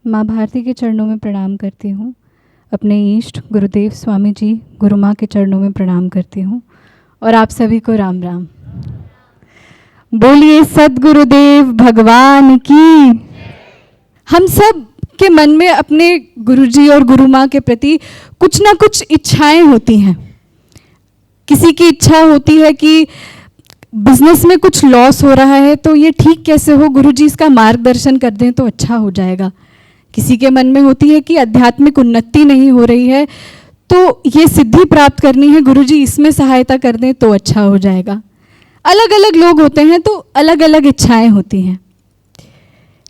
माँ भारती के चरणों में प्रणाम करती हूँ। अपने इष्ट गुरुदेव स्वामी जी गुरु माँ के चरणों में प्रणाम करती हूँ और आप सभी को राम राम। बोलिए सद्गुरुदेव भगवान की। हम सब के मन में अपने गुरुजी और गुरु माँ के प्रति कुछ ना कुछ इच्छाएं होती हैं। किसी की इच्छा होती है कि बिजनेस में कुछ लॉस हो रहा है तो ये ठीक कैसे हो, गुरुजी इसका मार्गदर्शन कर दें तो अच्छा हो जाएगा। किसी के मन में होती है कि आध्यात्मिक उन्नति नहीं हो रही है तो ये सिद्धि प्राप्त करनी है, गुरुजी इसमें सहायता कर दें तो अच्छा हो जाएगा। अलग अलग लोग होते हैं तो अलग अलग इच्छाएं होती हैं।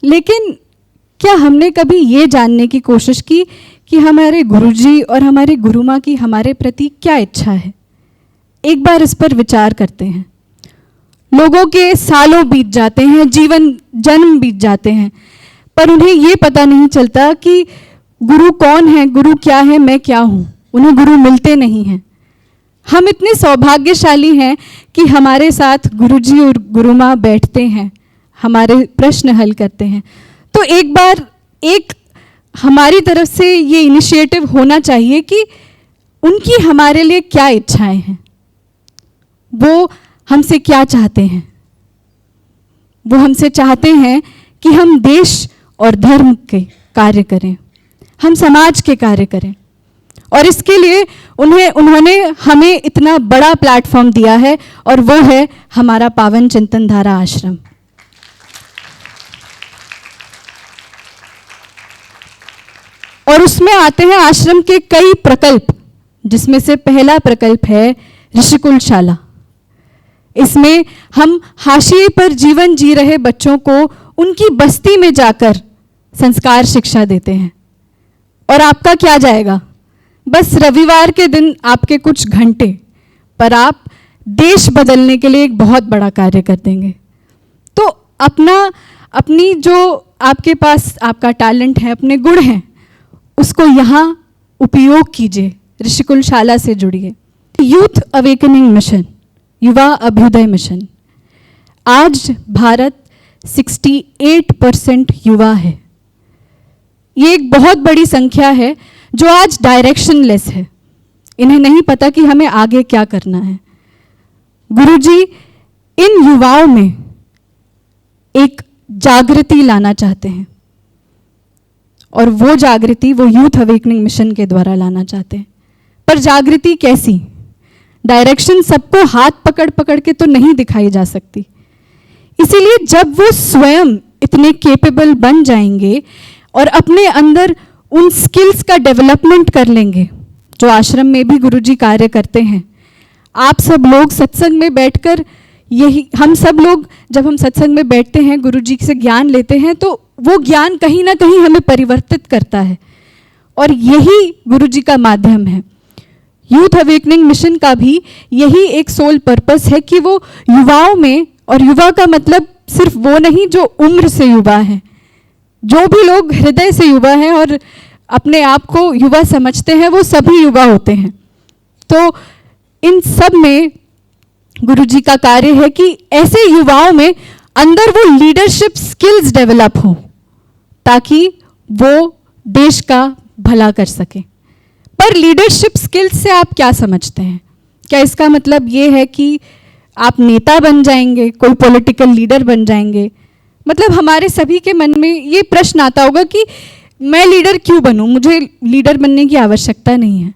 लेकिन क्या हमने कभी ये जानने की कोशिश की कि हमारे गुरुजी और हमारे गुरु माँ की हमारे प्रति क्या इच्छा है? एक बार इस पर विचार करते हैं। लोगों के सालों बीत जाते हैं, जीवन जन्म बीत जाते हैं, पर उन्हें ये पता नहीं चलता कि गुरु कौन है, गुरु क्या है, मैं क्या हूँ। उन्हें गुरु मिलते नहीं हैं। हम इतने सौभाग्यशाली हैं कि हमारे साथ गुरुजी और गुरु माँ बैठते हैं, हमारे प्रश्न हल करते हैं। तो एक बार हमारी तरफ से ये इनिशिएटिव होना चाहिए कि उनकी हमारे लिए क्या इच्छाएं हैं, वो हमसे क्या चाहते हैं। वो हमसे चाहते हैं कि हम देश और धर्म के कार्य करें, हम समाज के कार्य करें, और इसके लिए उन्होंने हमें इतना बड़ा प्लेटफॉर्म दिया है और वो है हमारा पावन चिंतन धारा आश्रम। और उसमें आते हैं आश्रम के कई प्रकल्प, जिसमें से पहला प्रकल्प है ऋषिकुल शाला। इसमें हम हाशिए पर जीवन जी रहे बच्चों को उनकी बस्ती में जाकर संस्कार शिक्षा देते हैं। और आपका क्या जाएगा? बस रविवार के दिन आपके कुछ घंटे, पर आप देश बदलने के लिए एक बहुत बड़ा कार्य कर देंगे। तो अपनी जो आपके पास आपका टैलेंट है, अपने गुण हैं, उसको यहाँ उपयोग कीजिए। ऋषिकुल शाला से जुड़िए। यूथ अवेकनिंग मिशन, युवा अभ्युदय मिशन। आज भारत 68% युवा है। ये एक बहुत बड़ी संख्या है जो आज डायरेक्शनलेस है। इन्हें नहीं पता कि हमें आगे क्या करना है। गुरुजी इन युवाओं में एक जागृति लाना चाहते हैं, और वो जागृति वो यूथ अवेकनिंग मिशन के द्वारा लाना चाहते हैं। पर जागृति कैसी? डायरेक्शन सबको हाथ पकड़ पकड़ के तो नहीं दिखाई जा सकती। इसीलिए जब वो स्वयं इतने कैपेबल बन जाएंगे और अपने अंदर उन स्किल्स का डेवलपमेंट कर लेंगे जो आश्रम में भी गुरुजी कार्य करते हैं। आप सब लोग सत्संग में बैठकर हम सब लोग जब हम सत्संग में बैठते हैं, गुरुजी से ज्ञान लेते हैं, तो वो ज्ञान कहीं ना कहीं हमें परिवर्तित करता है, और यही गुरुजी का माध्यम है। यूथ अवेकनिंग मिशन का भी यही एक सोल पर्पस है कि वो युवाओं में, और युवा का मतलब सिर्फ वो नहीं जो उम्र से युवा है, जो भी लोग हृदय से युवा हैं और अपने आप को युवा समझते हैं, वो सभी युवा होते हैं। तो इन सब में गुरुजी का कार्य है कि ऐसे युवाओं में अंदर वो लीडरशिप स्किल्स डेवलप हो, ताकि वो देश का भला कर सके। पर लीडरशिप स्किल्स से आप क्या समझते हैं? क्या इसका मतलब ये है कि आप नेता बन जाएंगे, कोई पॉलिटिकल लीडर बन जाएंगे? मतलब हमारे सभी के मन में ये प्रश्न आता होगा कि मैं लीडर क्यों बनूं, मुझे लीडर बनने की आवश्यकता नहीं है।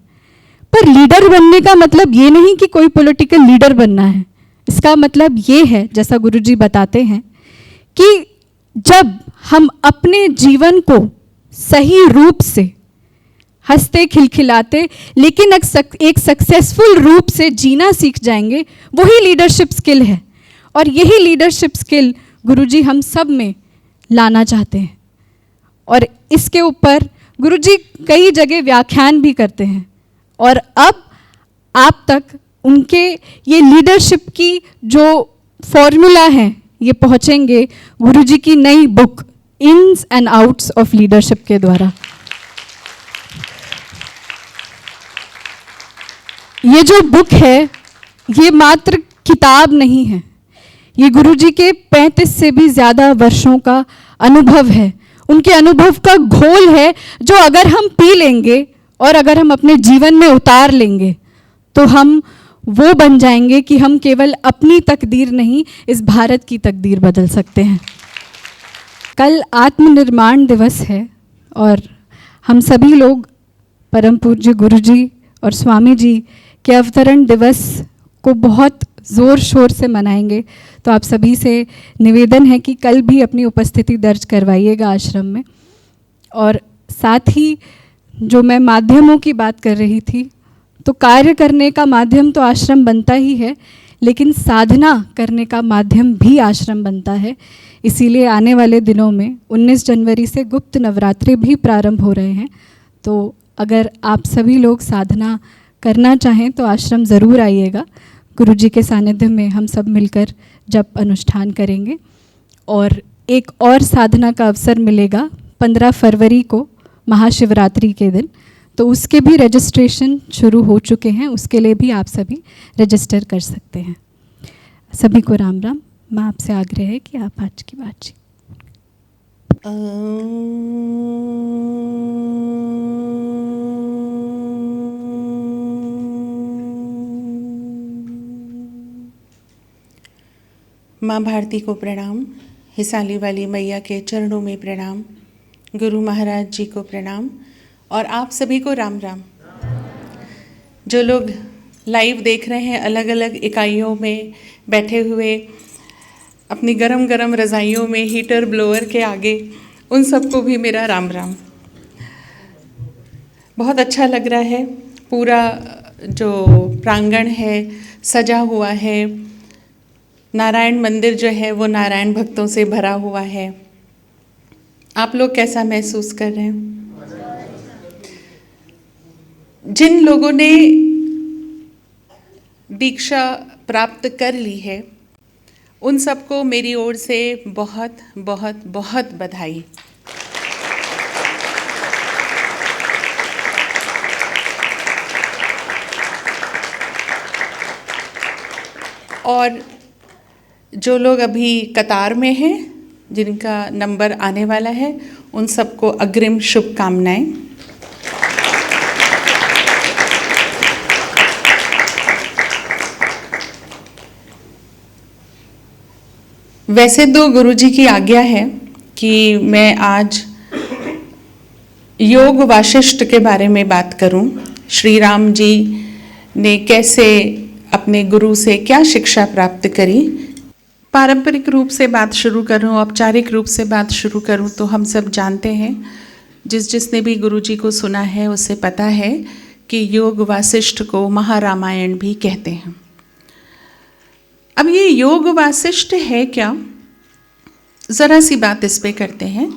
पर लीडर बनने का मतलब ये नहीं कि कोई पॉलिटिकल लीडर बनना है। इसका मतलब ये है, जैसा गुरुजी बताते हैं, कि जब हम अपने जीवन को सही रूप से हंसते खिलखिलाते लेकिन एक सक्सेसफुल रूप से जीना सीख जाएंगे, वही लीडरशिप स्किल है। और यही लीडरशिप स्किल गुरुजी हम सब में लाना चाहते हैं। और इसके ऊपर गुरुजी कई जगह व्याख्यान भी करते हैं, और अब आप तक उनके ये लीडरशिप की जो फॉर्मूला है ये पहुँचेंगे गुरुजी की नई book ins and outs of leadership के द्वारा। ये जो बुक है ये मात्र किताब नहीं है, ये गुरुजी के 35 से भी ज़्यादा वर्षों का अनुभव है। उनके अनुभव का घोल है, जो अगर हम पी लेंगे और अगर हम अपने जीवन में उतार लेंगे तो हम वो बन जाएंगे कि हम केवल अपनी तकदीर नहीं, इस भारत की तकदीर बदल सकते हैं। कल आत्मनिर्माण दिवस है और हम सभी लोग परम पूज्य गुरु जी और स्वामी जी के अवतरण दिवस को बहुत ज़ोर शोर से मनाएंगे। तो आप सभी से निवेदन है कि कल भी अपनी उपस्थिति दर्ज करवाइएगा आश्रम में। और साथ ही जो मैं माध्यमों की बात कर रही थी, तो कार्य करने का माध्यम तो आश्रम बनता ही है, लेकिन साधना करने का माध्यम भी आश्रम बनता है। इसीलिए आने वाले दिनों में 19 जनवरी से गुप्त नवरात्रि भी प्रारंभ हो रहे हैं। तो अगर आप सभी लोग साधना करना चाहें तो आश्रम ज़रूर आइएगा। गुरुजी के सानिध्य में हम सब मिलकर जप अनुष्ठान करेंगे। और एक और साधना का अवसर मिलेगा 15 फरवरी को महाशिवरात्रि के दिन, तो उसके भी रजिस्ट्रेशन शुरू हो चुके हैं, उसके लिए भी आप सभी रजिस्टर कर सकते हैं। सभी को राम राम। मैं आपसे आग्रह है कि आप आज की बातचीत। माँ भारती को प्रणाम, हिसाली वाली मैया के चरणों में प्रणाम, गुरु महाराज जी को प्रणाम और आप सभी को राम राम। जो लोग लाइव देख रहे हैं अलग अलग इकाइयों में बैठे हुए अपनी गरम गरम रज़ाइयों में हीटर ब्लोअर के आगे, उन सबको भी मेरा राम राम। बहुत अच्छा लग रहा है, पूरा जो प्रांगण है सजा हुआ है। नारायण मंदिर जो है वो नारायण भक्तों से भरा हुआ है। आप लोग कैसा महसूस कर रहे हैं? जिन लोगों ने दीक्षा प्राप्त कर ली है उन सबको मेरी ओर से बहुत बहुत बहुत बधाई। और जो लोग अभी कतार में हैं, जिनका नंबर आने वाला है, उन सबको अग्रिम शुभकामनाएं। वैसे तो गुरुजी की आज्ञा है कि मैं आज योग वाशिष्ठ के बारे में बात करूं। श्री राम जी ने कैसे अपने गुरु से क्या शिक्षा प्राप्त करी। पारंपरिक रूप से बात शुरू करूं, औपचारिक रूप से बात शुरू करूं तो हम सब जानते हैं, जिसने भी गुरुजी को सुना है उसे पता है कि योग वासिष्ठ को महारामायण भी कहते हैं। अब ये योग वासिष्ठ है क्या, ज़रा सी बात इस पे करते हैं।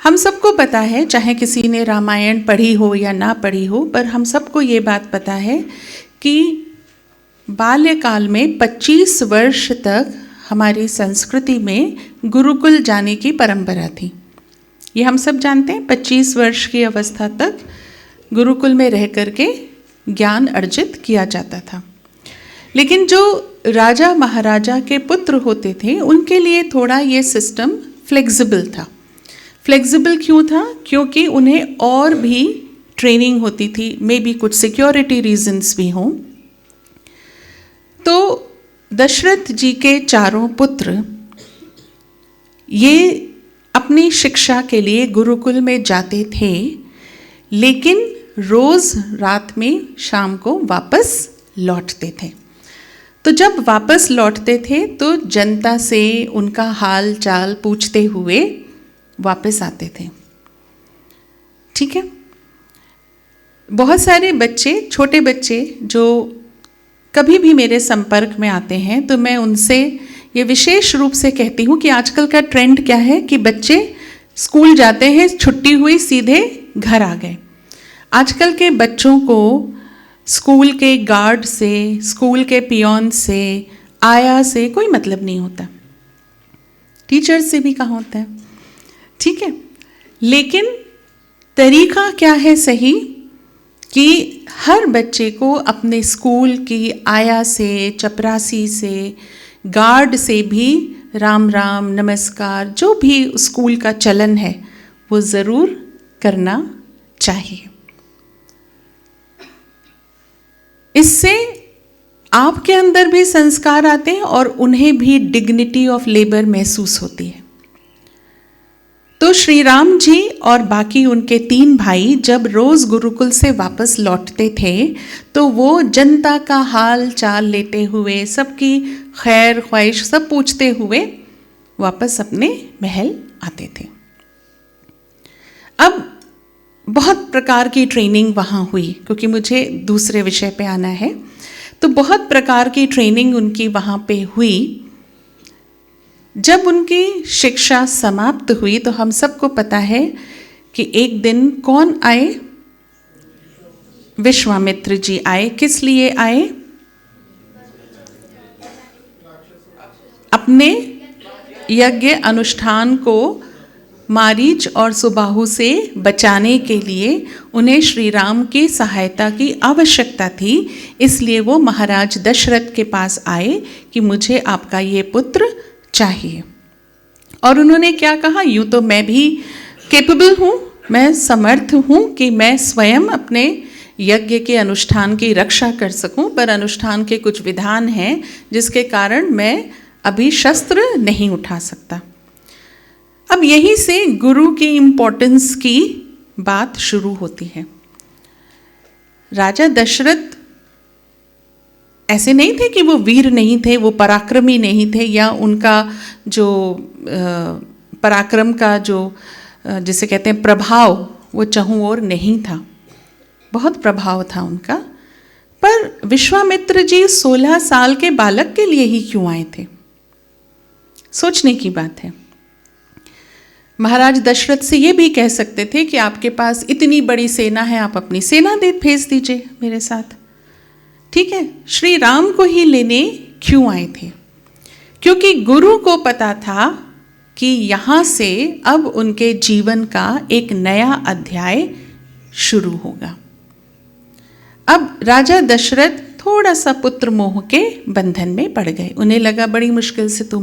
हम सबको पता है, चाहे किसी ने रामायण पढ़ी हो या ना पढ़ी हो, पर हम सबको ये बात पता है कि बाल्यकाल में 25 वर्ष तक हमारी संस्कृति में गुरुकुल जाने की परंपरा थी। ये हम सब जानते हैं, 25 वर्ष की अवस्था तक गुरुकुल में रह करके ज्ञान अर्जित किया जाता था। लेकिन जो राजा महाराजा के पुत्र होते थे उनके लिए थोड़ा ये सिस्टम फ्लेक्सिबल था। फ्लेक्सिबल क्यों था? क्योंकि उन्हें और भी ट्रेनिंग होती थी, मे बी कुछ सिक्योरिटी रीजंस भी हों। तो दशरथ जी के चारों पुत्र ये अपनी शिक्षा के लिए गुरुकुल में जाते थे, लेकिन रोज रात में शाम को वापस लौटते थे। तो जब वापस लौटते थे तो जनता से उनका हाल चाल पूछते हुए वापस आते थे। ठीक है। बहुत सारे बच्चे, छोटे बच्चे जो कभी भी मेरे संपर्क में आते हैं तो मैं उनसे ये विशेष रूप से कहती हूँ कि आजकल का ट्रेंड क्या है कि बच्चे स्कूल जाते हैं, छुट्टी हुई सीधे घर आ गए। आजकल के बच्चों को स्कूल के गार्ड से, स्कूल के पियोन से, आया से कोई मतलब नहीं होता, टीचर से भी कहाँ होता है। ठीक है। लेकिन तरीका क्या है सही कि हर बच्चे को अपने स्कूल की आया से, चपरासी से, गार्ड से भी राम राम नमस्कार जो भी स्कूल का चलन है वो ज़रूर करना चाहिए। इससे आपके अंदर भी संस्कार आते हैं और उन्हें भी डिग्निटी ऑफ लेबर महसूस होती है। तो श्री राम जी और बाकी उनके 3 भाई जब रोज गुरुकुल से वापस लौटते थे तो वो जनता का हाल चाल लेते हुए, सबकी खैर ख्वाहिश सब पूछते हुए वापस अपने महल आते थे। अब बहुत प्रकार की ट्रेनिंग वहाँ हुई, क्योंकि मुझे दूसरे विषय पे आना है, तो बहुत प्रकार की ट्रेनिंग उनकी वहाँ पे हुई। जब उनकी शिक्षा समाप्त हुई तो हम सबको पता है कि एक दिन कौन आए? विश्वामित्र जी आए। किस लिए आए? अपने यज्ञ अनुष्ठान को मारीच और सुबाहु से बचाने के लिए उन्हें श्री राम की सहायता की आवश्यकता थी। इसलिए वो महाराज दशरथ के पास आए कि मुझे आपका ये पुत्र चाहिए। और उन्होंने क्या कहा? यूँ तो मैं भी कैपेबल हूँ, मैं समर्थ हूँ कि मैं स्वयं अपने यज्ञ के अनुष्ठान की रक्षा कर सकूँ, पर अनुष्ठान के कुछ विधान हैं जिसके कारण मैं अभी शस्त्र नहीं उठा सकता। अब यहीं से गुरु की इम्पोर्टेंस की बात शुरू होती है। राजा दशरथ ऐसे नहीं थे कि वो वीर नहीं थे, वो पराक्रमी नहीं थे, या उनका जो पराक्रम का जो जिसे कहते हैं प्रभाव वो चहुं ओर नहीं था। बहुत प्रभाव था उनका। पर विश्वामित्र जी 16 साल के बालक के लिए ही क्यों आए थे? सोचने की बात है। महाराज दशरथ से ये भी कह सकते थे कि आपके पास इतनी बड़ी सेना है, आप अपनी सेना भेज दीजिए मेरे साथ, ठीक है। श्री राम को ही लेने क्यों आए थे? क्योंकि गुरु को पता था कि यहाँ से अब उनके जीवन का एक नया अध्याय शुरू होगा। अब राजा दशरथ थोड़ा सा पुत्र मोह के बंधन में पड़ गए। उन्हें लगा बड़ी मुश्किल से तो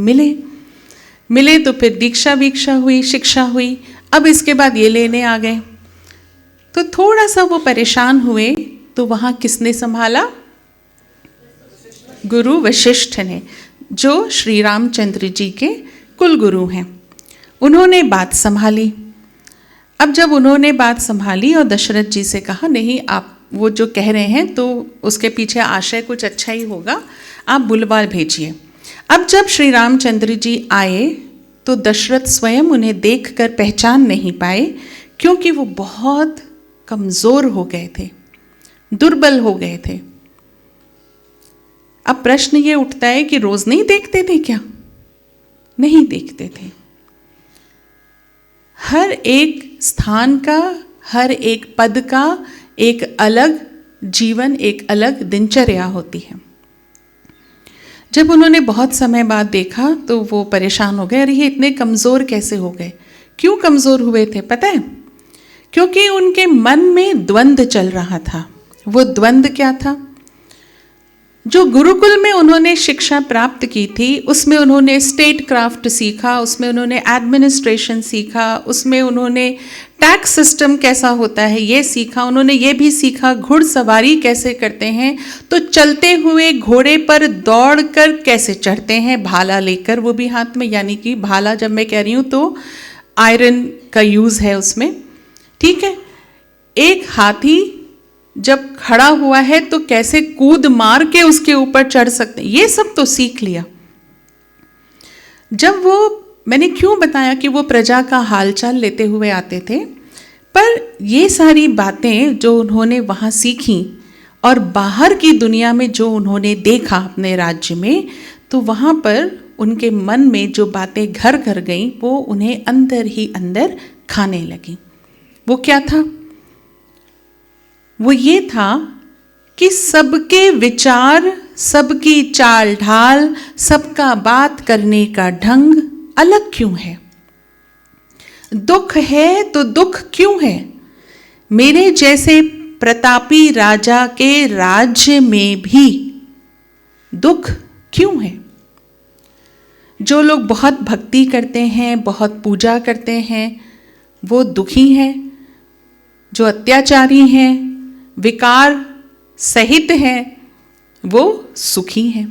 मिले तो फिर दीक्षा वीक्षा हुई, शिक्षा हुई, अब इसके बाद ये लेने आ गए, तो थोड़ा सा वो परेशान हुए। तो वहाँ किसने संभाला? गुरु वशिष्ठ ने, जो श्री रामचंद्र जी के कुल गुरु हैं। उन्होंने बात संभाली। अब जब उन्होंने बात संभाली और दशरथ जी से कहा, नहीं आप वो जो कह रहे हैं तो उसके पीछे आशय कुछ अच्छा ही होगा, आप बुलवा भेजिए। अब जब श्री रामचंद्र जी आए तो दशरथ स्वयं उन्हें देखकर पहचान नहीं पाए, क्योंकि वो बहुत कमज़ोर हो गए थे, दुर्बल हो गए थे। अब प्रश्न ये उठता है कि रोज नहीं देखते थे क्या? नहीं देखते थे। हर एक स्थान का, हर एक पद का एक अलग जीवन, एक अलग दिनचर्या होती है। जब उन्होंने बहुत समय बाद देखा तो वो परेशान हो गए, अरे ये इतने कमज़ोर कैसे हो गए? क्यों कमज़ोर हुए थे पता है? क्योंकि उनके मन में द्वंद्व चल रहा था। वो द्वंद्व क्या था? जो गुरुकुल में उन्होंने शिक्षा प्राप्त की थी उसमें उन्होंने स्टेट क्राफ्ट सीखा, उसमें उन्होंने एडमिनिस्ट्रेशन सीखा, उसमें उन्होंने टैक्स सिस्टम कैसा होता है ये सीखा, उन्होंने ये भी सीखा घुड़सवारी कैसे करते हैं, तो चलते हुए घोड़े पर दौड़कर कैसे चढ़ते हैं, भाला लेकर, वो भी हाथ में, यानी कि भाला जब मैं कह रही हूँ तो आयरन का यूज़ है उसमें, ठीक है। एक हाथी जब खड़ा हुआ है तो कैसे कूद मार के उसके ऊपर चढ़ सकते हैं, ये सब तो सीख लिया। जब वो, मैंने क्यों बताया कि वो प्रजा का हालचाल लेते हुए आते थे, पर ये सारी बातें जो उन्होंने वहाँ सीखी और बाहर की दुनिया में जो उन्होंने देखा अपने राज्य में, तो वहाँ पर उनके मन में जो बातें घर कर गईं वो उन्हें अंदर ही अंदर खाने लगी। वो क्या था? वो ये था कि सबके विचार, सबकी चाल ढाल, सबका बात करने का ढंग अलग क्यों है? दुख है तो दुख क्यों है? मेरे जैसे प्रतापी राजा के राज्य में भी दुख क्यों है? जो लोग बहुत भक्ति करते हैं, बहुत पूजा करते हैं, वो दुखी हैं। जो अत्याचारी हैं, विकार सहित हैं, वो सुखी हैं।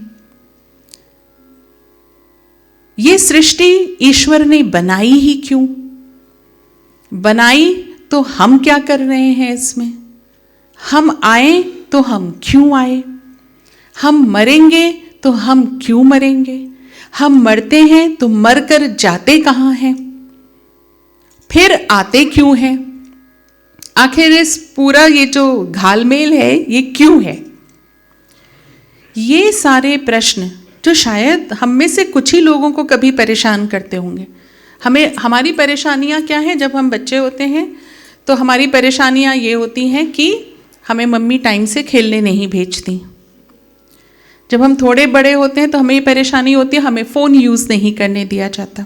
ये सृष्टि ईश्वर ने बनाई ही क्यों? बनाई तो हम क्या कर रहे हैं इसमें? हम आए तो हम क्यों आए? हम मरेंगे तो हम क्यों मरेंगे? हम मरते हैं तो मरकर जाते कहाँ हैं? फिर आते क्यों हैं? आखिर इस पूरा ये जो घालमेल है ये क्यों है? ये सारे प्रश्न जो शायद हम में से कुछ ही लोगों को कभी परेशान करते होंगे। हमारी परेशानियां क्या हैं? जब हम बच्चे होते हैं तो हमारी परेशानियां ये होती हैं कि हमें मम्मी टाइम से खेलने नहीं भेजती। जब हम थोड़े बड़े होते हैं तो हमें ये परेशानी होती है, हमें फ़ोन यूज़ नहीं करने दिया जाता।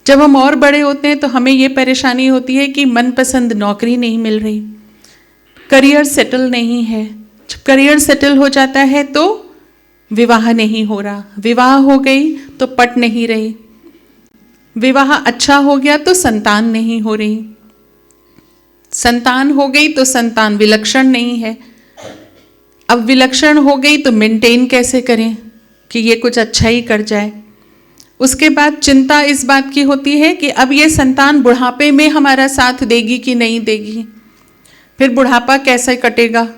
जब हम और बड़े होते हैं तो हमें ये परेशानी होती है कि मनपसंद नौकरी नहीं मिल रही, करियर सेटल नहीं है। जब करियर सेटल हो जाता है तो विवाह नहीं हो रहा, विवाह हो गई तो पट नहीं रही, विवाह अच्छा हो गया तो संतान नहीं हो रही, संतान हो गई तो संतान विलक्षण नहीं है, अब विलक्षण हो गई तो मेंटेन कैसे करें कि ये कुछ अच्छा ही कर जाए। उसके बाद चिंता इस बात की होती है कि अब ये संतान बुढ़ापे में हमारा साथ देगी कि नहीं देगी, फिर बुढ़ापा कैसे कटेगा,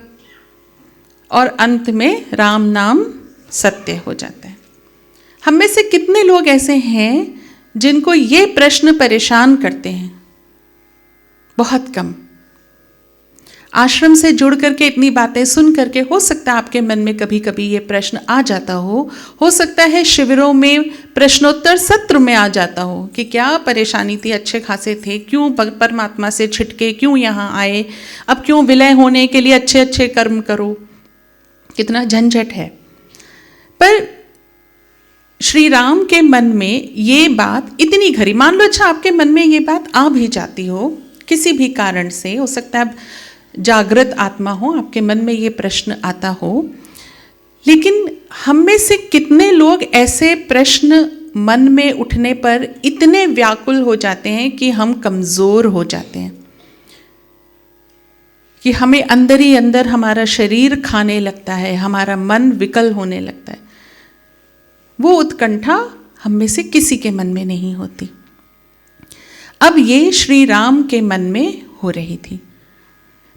और अंत में राम नाम सत्य हो जाता है। हम में से कितने लोग ऐसे हैं जिनको ये प्रश्न परेशान करते हैं? बहुत कम। आश्रम से जुड़ करके इतनी बातें सुन करके हो सकता है आपके मन में कभी कभी ये प्रश्न आ जाता हो सकता है शिविरों में प्रश्नोत्तर सत्र में आ जाता हो कि क्या परेशानी थी, अच्छे खासे थे, क्यों परमात्मा से छिटके, क्यों यहाँ आए, अब क्यों विलय होने के लिए अच्छे अच्छे कर्म करो, कितना झंझट है। पर श्री राम के मन में ये बात इतनी घरी, मान लो अच्छा आपके मन में ये बात आ भी जाती हो किसी भी कारण से, हो सकता है जागृत आत्मा हो, आपके मन में ये प्रश्न आता हो, लेकिन हम में से कितने लोग ऐसे प्रश्न मन में उठने पर इतने व्याकुल हो जाते हैं कि हम कमज़ोर हो जाते हैं, कि हमें अंदर ही अंदर हमारा शरीर खाने लगता है, हमारा मन विकल होने लगता है। वो उत्कंठा हम में से किसी के मन में नहीं होती। अब ये श्री राम के मन में हो रही थी।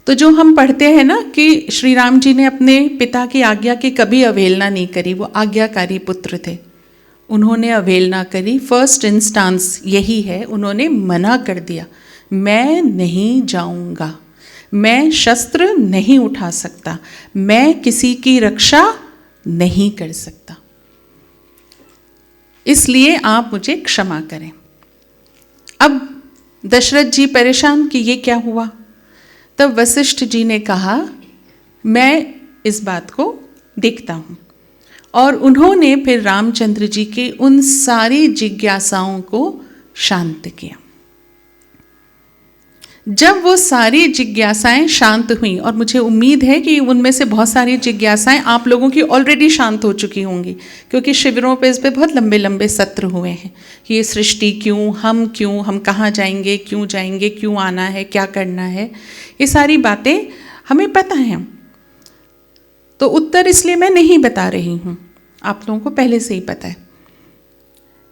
तो जो हम पढ़ते हैं ना कि श्री राम जी ने अपने पिता की आज्ञा की कभी अवहेलना नहीं करी, वो आज्ञाकारी पुत्र थे, उन्होंने अवहेलना करी। फर्स्ट इंस्टांस यही है, उन्होंने मना कर दिया, मैं नहीं जाऊंगा, मैं शस्त्र नहीं उठा सकता, मैं किसी की रक्षा नहीं कर सकता, इसलिए आप मुझे क्षमा करें। अब दशरथ जी परेशान कि ये क्या हुआ। तब वशिष्ठ जी ने कहा मैं इस बात को देखता हूँ, और उन्होंने फिर रामचंद्र जी की उन सारी जिज्ञासाओं को शांत किया। जब वो सारी जिज्ञासाएं शांत हुई, और मुझे उम्मीद है कि उनमें से बहुत सारी जिज्ञासाएं आप लोगों की ऑलरेडी शांत हो चुकी होंगी, क्योंकि शिविरों पे इस पे बहुत लंबे लंबे सत्र हुए हैं कि ये सृष्टि क्यों, हम कहाँ जाएंगे, क्यों आना है, क्या करना है, ये सारी बातें हमें पता हैं। तो उत्तर इसलिए मैं नहीं बता रही हूँ, आप लोगों को पहले से ही पता है।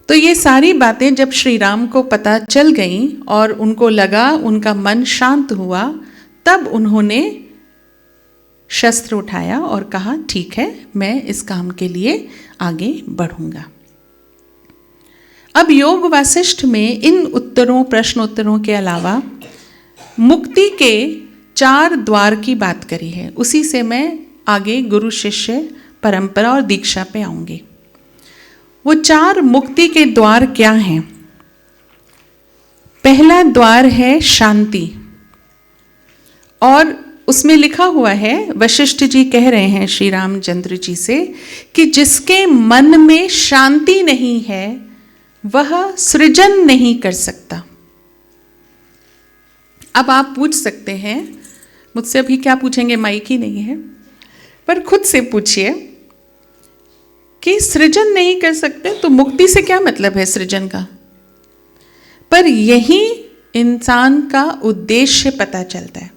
तो ये सारी बातें जब श्री राम को पता चल गईं और उनको लगा, उनका मन शांत हुआ, तब उन्होंने शस्त्र उठाया और कहा ठीक है, मैं इस काम के लिए आगे बढ़ूंगा। अब योग वासिष्ठ में इन उत्तरों, प्रश्नोत्तरों के अलावा मुक्ति के 4 द्वार की बात करी है, उसी से मैं आगे गुरु शिष्य परंपरा और दीक्षा पे आऊंगी। वो 4 मुक्ति के द्वार क्या हैं? पहला द्वार है शांति, और उसमें लिखा हुआ है, वशिष्ठ जी कह रहे हैं श्री रामचंद्र जी से कि जिसके मन में शांति नहीं है वह सृजन नहीं कर सकता। अब आप पूछ सकते हैं, मुझसे अभी क्या पूछेंगे, माइक ही नहीं है, पर खुद से पूछिए कि सृजन नहीं कर सकते तो मुक्ति से क्या मतलब है सृजन का। पर यही इंसान का उद्देश्य पता चलता है,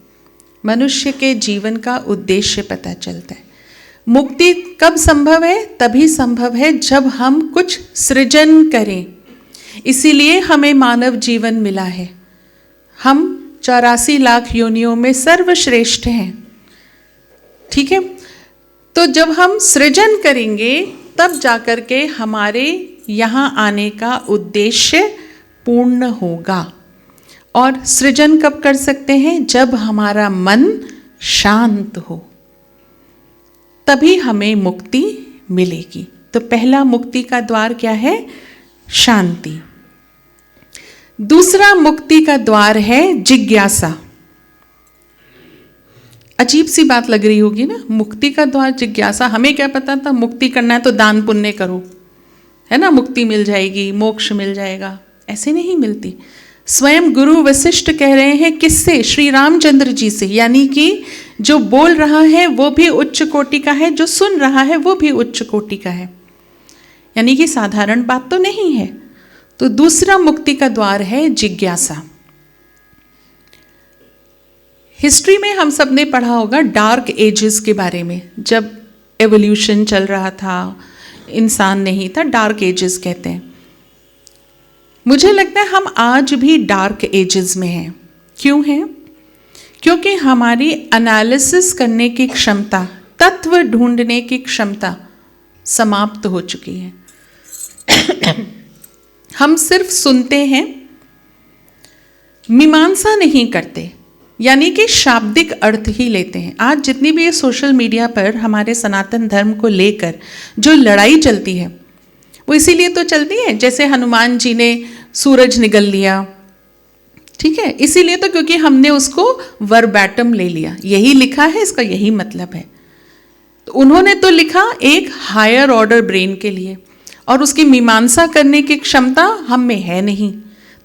मनुष्य के जीवन का उद्देश्य पता चलता है। मुक्ति कब संभव है? तभी संभव है जब हम कुछ सृजन करें। इसीलिए हमें मानव जीवन मिला है। हम 84 लाख योनियों में सर्वश्रेष्ठ हैं, ठीक है। तो जब हम सृजन करेंगे तब जाकर के हमारे यहाँ आने का उद्देश्य पूर्ण होगा। और सृजन कब कर सकते हैं? जब हमारा मन शांत हो, तभी हमें मुक्ति मिलेगी। तो पहला मुक्ति का द्वार क्या है? शांति। दूसरा मुक्ति का द्वार है जिज्ञासा। अजीब सी बात लग रही होगी ना, मुक्ति का द्वार जिज्ञासा। हमें क्या पता था मुक्ति करना है तो दान पुण्य करो, है ना, मुक्ति मिल जाएगी, मोक्ष मिल जाएगा। ऐसे नहीं मिलती। स्वयं गुरु वशिष्ठ कह रहे हैं, किससे? श्री रामचंद्र जी से। यानी कि जो बोल रहा है वो भी उच्च कोटि का है, जो सुन रहा है वो भी उच्च कोटि का है। यानी कि साधारण बात तो नहीं है। तो दूसरा मुक्ति का द्वार है जिज्ञासा। हिस्ट्री में हम सब ने पढ़ा होगा डार्क एजेस के बारे में। जब एवोल्यूशन चल रहा था, इंसान नहीं था, डार्क एजेस कहते हैं। मुझे लगता है हम आज भी डार्क एजेस में हैं। क्यों हैं? क्योंकि हमारी एनालिसिस करने की क्षमता, तत्व ढूंढने की क्षमता समाप्त हो चुकी है। हम सिर्फ सुनते हैं, मीमांसा नहीं करते, यानी कि शाब्दिक अर्थ ही लेते हैं। आज जितनी भी ये सोशल मीडिया पर हमारे सनातन धर्म को लेकर जो लड़ाई चलती है, वो इसीलिए तो चलती है, जैसे हनुमान जी ने सूरज निगल लिया, ठीक है, इसीलिए तो क्योंकि हमने उसको वर्बैटम ले लिया, यही लिखा है, इसका यही मतलब है। तो उन्होंने तो लिखा एक हायर ऑर्डर ब्रेन के लिए, और उसकी मीमांसा करने की क्षमता हम में है नहीं,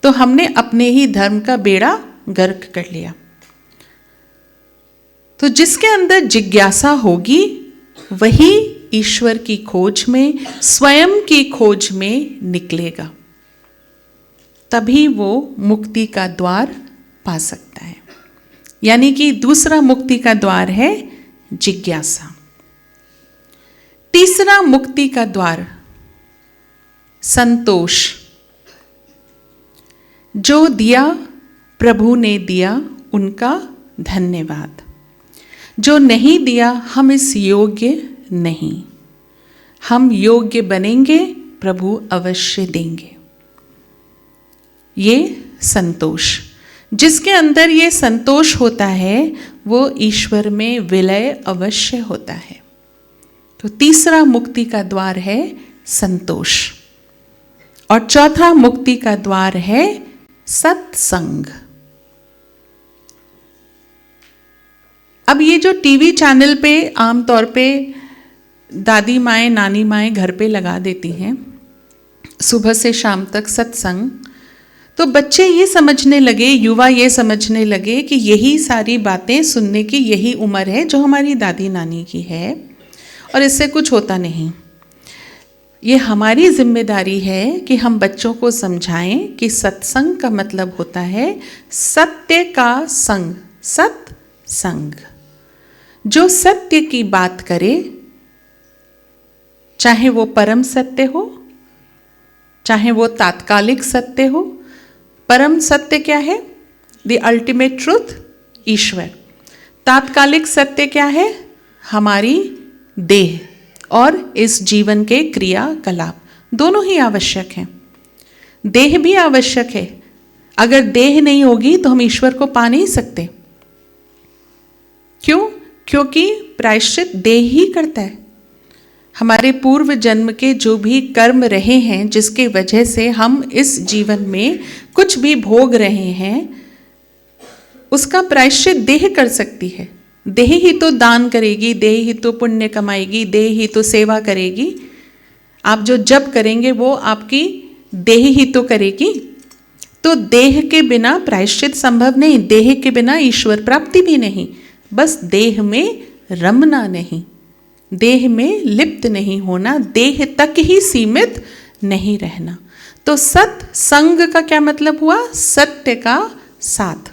तो हमने अपने ही धर्म का बेड़ा गर्क कर लिया। तो जिसके अंदर जिज्ञासा होगी वही ईश्वर की खोज में, स्वयं की खोज में निकलेगा, तभी वो मुक्ति का द्वार पा सकता है। यानी कि दूसरा मुक्ति का द्वार है जिज्ञासा। तीसरा मुक्ति का द्वार संतोष। जो दिया प्रभु ने दिया, उनका धन्यवाद। जो नहीं दिया हम इस योग्य नहीं, हम योग्य बनेंगे, प्रभु अवश्य देंगे। ये संतोष, जिसके अंदर ये संतोष होता है वो ईश्वर में विलय अवश्य होता है। तो तीसरा मुक्ति का द्वार है संतोष। और चौथा मुक्ति का द्वार है सत्संग। अब ये जो टीवी चैनल पे आमतौर पे दादी माएँ, नानी माएँ घर पे लगा देती हैं सुबह से शाम तक सत्संग, तो बच्चे ये समझने लगे, युवा ये समझने लगे कि यही सारी बातें सुनने की यही उम्र है जो हमारी दादी नानी की है, और इससे कुछ होता नहीं। ये हमारी जिम्मेदारी है कि हम बच्चों को समझाएं कि सत्संग का मतलब होता है सत्य का संग, सत्संग। जो सत्य की बात करे, चाहे वो परम सत्य हो, चाहे वो तात्कालिक सत्य हो। परम सत्य क्या है? द अल्टीमेट ट्रूथ, ईश्वर। तात्कालिक सत्य क्या है? हमारी देह और इस जीवन के क्रियाकलाप, दोनों ही आवश्यक हैं। देह भी आवश्यक है। अगर देह नहीं होगी तो हम ईश्वर को पा नहीं सकते। क्यों? क्योंकि प्रायश्चित देह ही करता है। हमारे पूर्व जन्म के जो भी कर्म रहे हैं, जिसके वजह से हम इस जीवन में कुछ भी भोग रहे हैं, उसका प्रायश्चित देह कर सकती है। देह ही तो दान करेगी, देह ही तो पुण्य कमाएगी, देह ही तो सेवा करेगी। आप जो जप करेंगे वो आपकी देह ही तो करेगी। तो देह के बिना प्रायश्चित संभव नहीं, देह के बिना ईश्वर प्राप्ति भी नहीं। बस देह में रमना नहीं, देह में लिप्त नहीं होना, देह तक ही सीमित नहीं रहना। तो सत्संग का क्या मतलब हुआ? सत्य का साथ।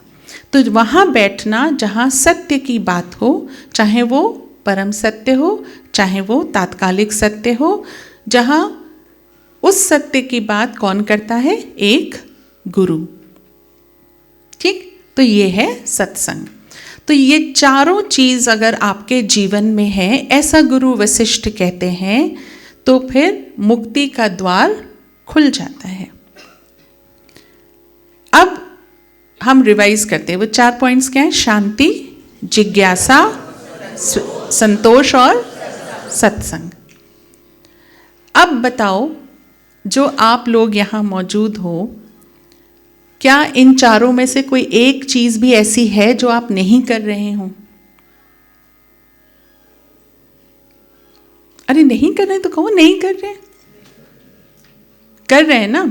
तो वहाँ बैठना जहाँ सत्य की बात हो, चाहे वो परम सत्य हो, चाहे वो तात्कालिक सत्य हो, जहाँ उस सत्य की बात कौन करता है? एक गुरु। ठीक, तो ये है सत्संग। तो ये चारों चीज अगर आपके जीवन में है, ऐसा गुरु वशिष्ठ कहते हैं, तो फिर मुक्ति का द्वार खुल जाता है। अब हम रिवाइज करते हैं, वो 4 पॉइंट्स क्या है? शांति, जिज्ञासा, संतोष और सत्संग। अब बताओ, जो आप लोग यहाँ मौजूद हो, क्या इन चारों में से कोई एक चीज भी ऐसी है जो आप नहीं कर रहे हो? अरे नहीं कर रहे तो कहो नहीं कर रहे। कर रहे हैं ना,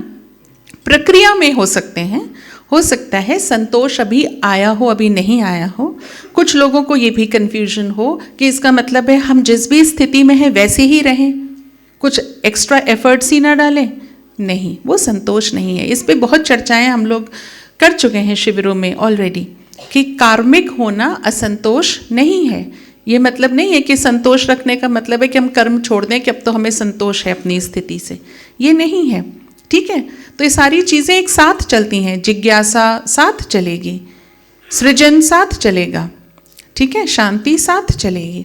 प्रक्रिया में हो सकते हैं। हो सकता है संतोष अभी आया हो, अभी नहीं आया हो। कुछ लोगों को ये भी कंफ्यूजन हो कि इसका मतलब है हम जिस भी स्थिति में हैं वैसे ही रहें, कुछ एक्स्ट्रा एफर्ट्स ही ना डालें। नहीं, वो संतोष नहीं है। इस पे बहुत चर्चाएं हम लोग कर चुके हैं शिविरों में ऑलरेडी, कि कार्मिक होना असंतोष नहीं है। ये मतलब नहीं है कि संतोष रखने का मतलब है कि हम कर्म छोड़ दें कि अब तो हमें संतोष है अपनी स्थिति से, ये नहीं है। ठीक है, तो ये सारी चीज़ें एक साथ चलती हैं। जिज्ञासा साथ चलेगी, सृजन साथ चलेगा, ठीक है, शांति साथ चलेगी।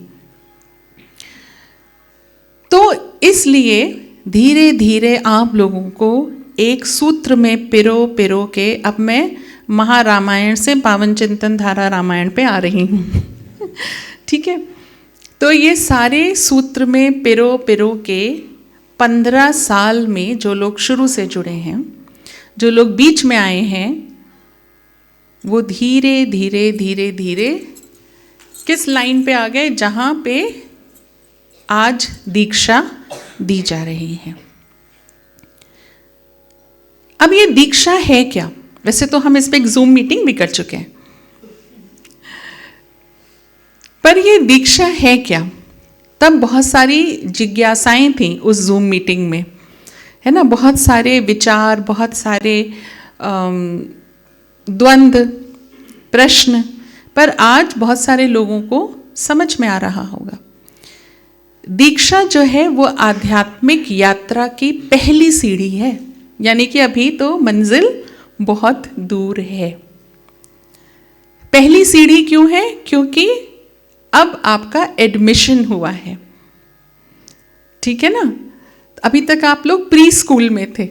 तो इसलिए धीरे धीरे आप लोगों को एक सूत्र में पिरो पिरो के, अब मैं महारामायण से पावन चिंतन धारा रामायण पे आ रही हूँ ठीक है, तो ये सारे सूत्र में पिरो पिरो के 15 साल में जो लोग शुरू से जुड़े हैं, जो लोग बीच में आए हैं, वो धीरे धीरे धीरे धीरे किस लाइन पे आ गए? जहाँ पे आज दीक्षा दी जा रही है। अब ये दीक्षा है क्या? वैसे तो हम इस पे एक जूम मीटिंग भी कर चुके हैं, पर ये दीक्षा है क्या? तब बहुत सारी जिज्ञासाएं थी उस जूम मीटिंग में, है ना, बहुत सारे विचार, बहुत सारे द्वंद्व, प्रश्न, पर आज बहुत सारे लोगों को समझ में आ रहा होगा। दीक्षा जो है वो आध्यात्मिक यात्रा की पहली सीढ़ी है, यानी कि अभी तो मंजिल बहुत दूर है। पहली सीढ़ी क्यों है? क्योंकि अब आपका एडमिशन हुआ है, ठीक है ना। अभी तक आप लोग प्री स्कूल में थे।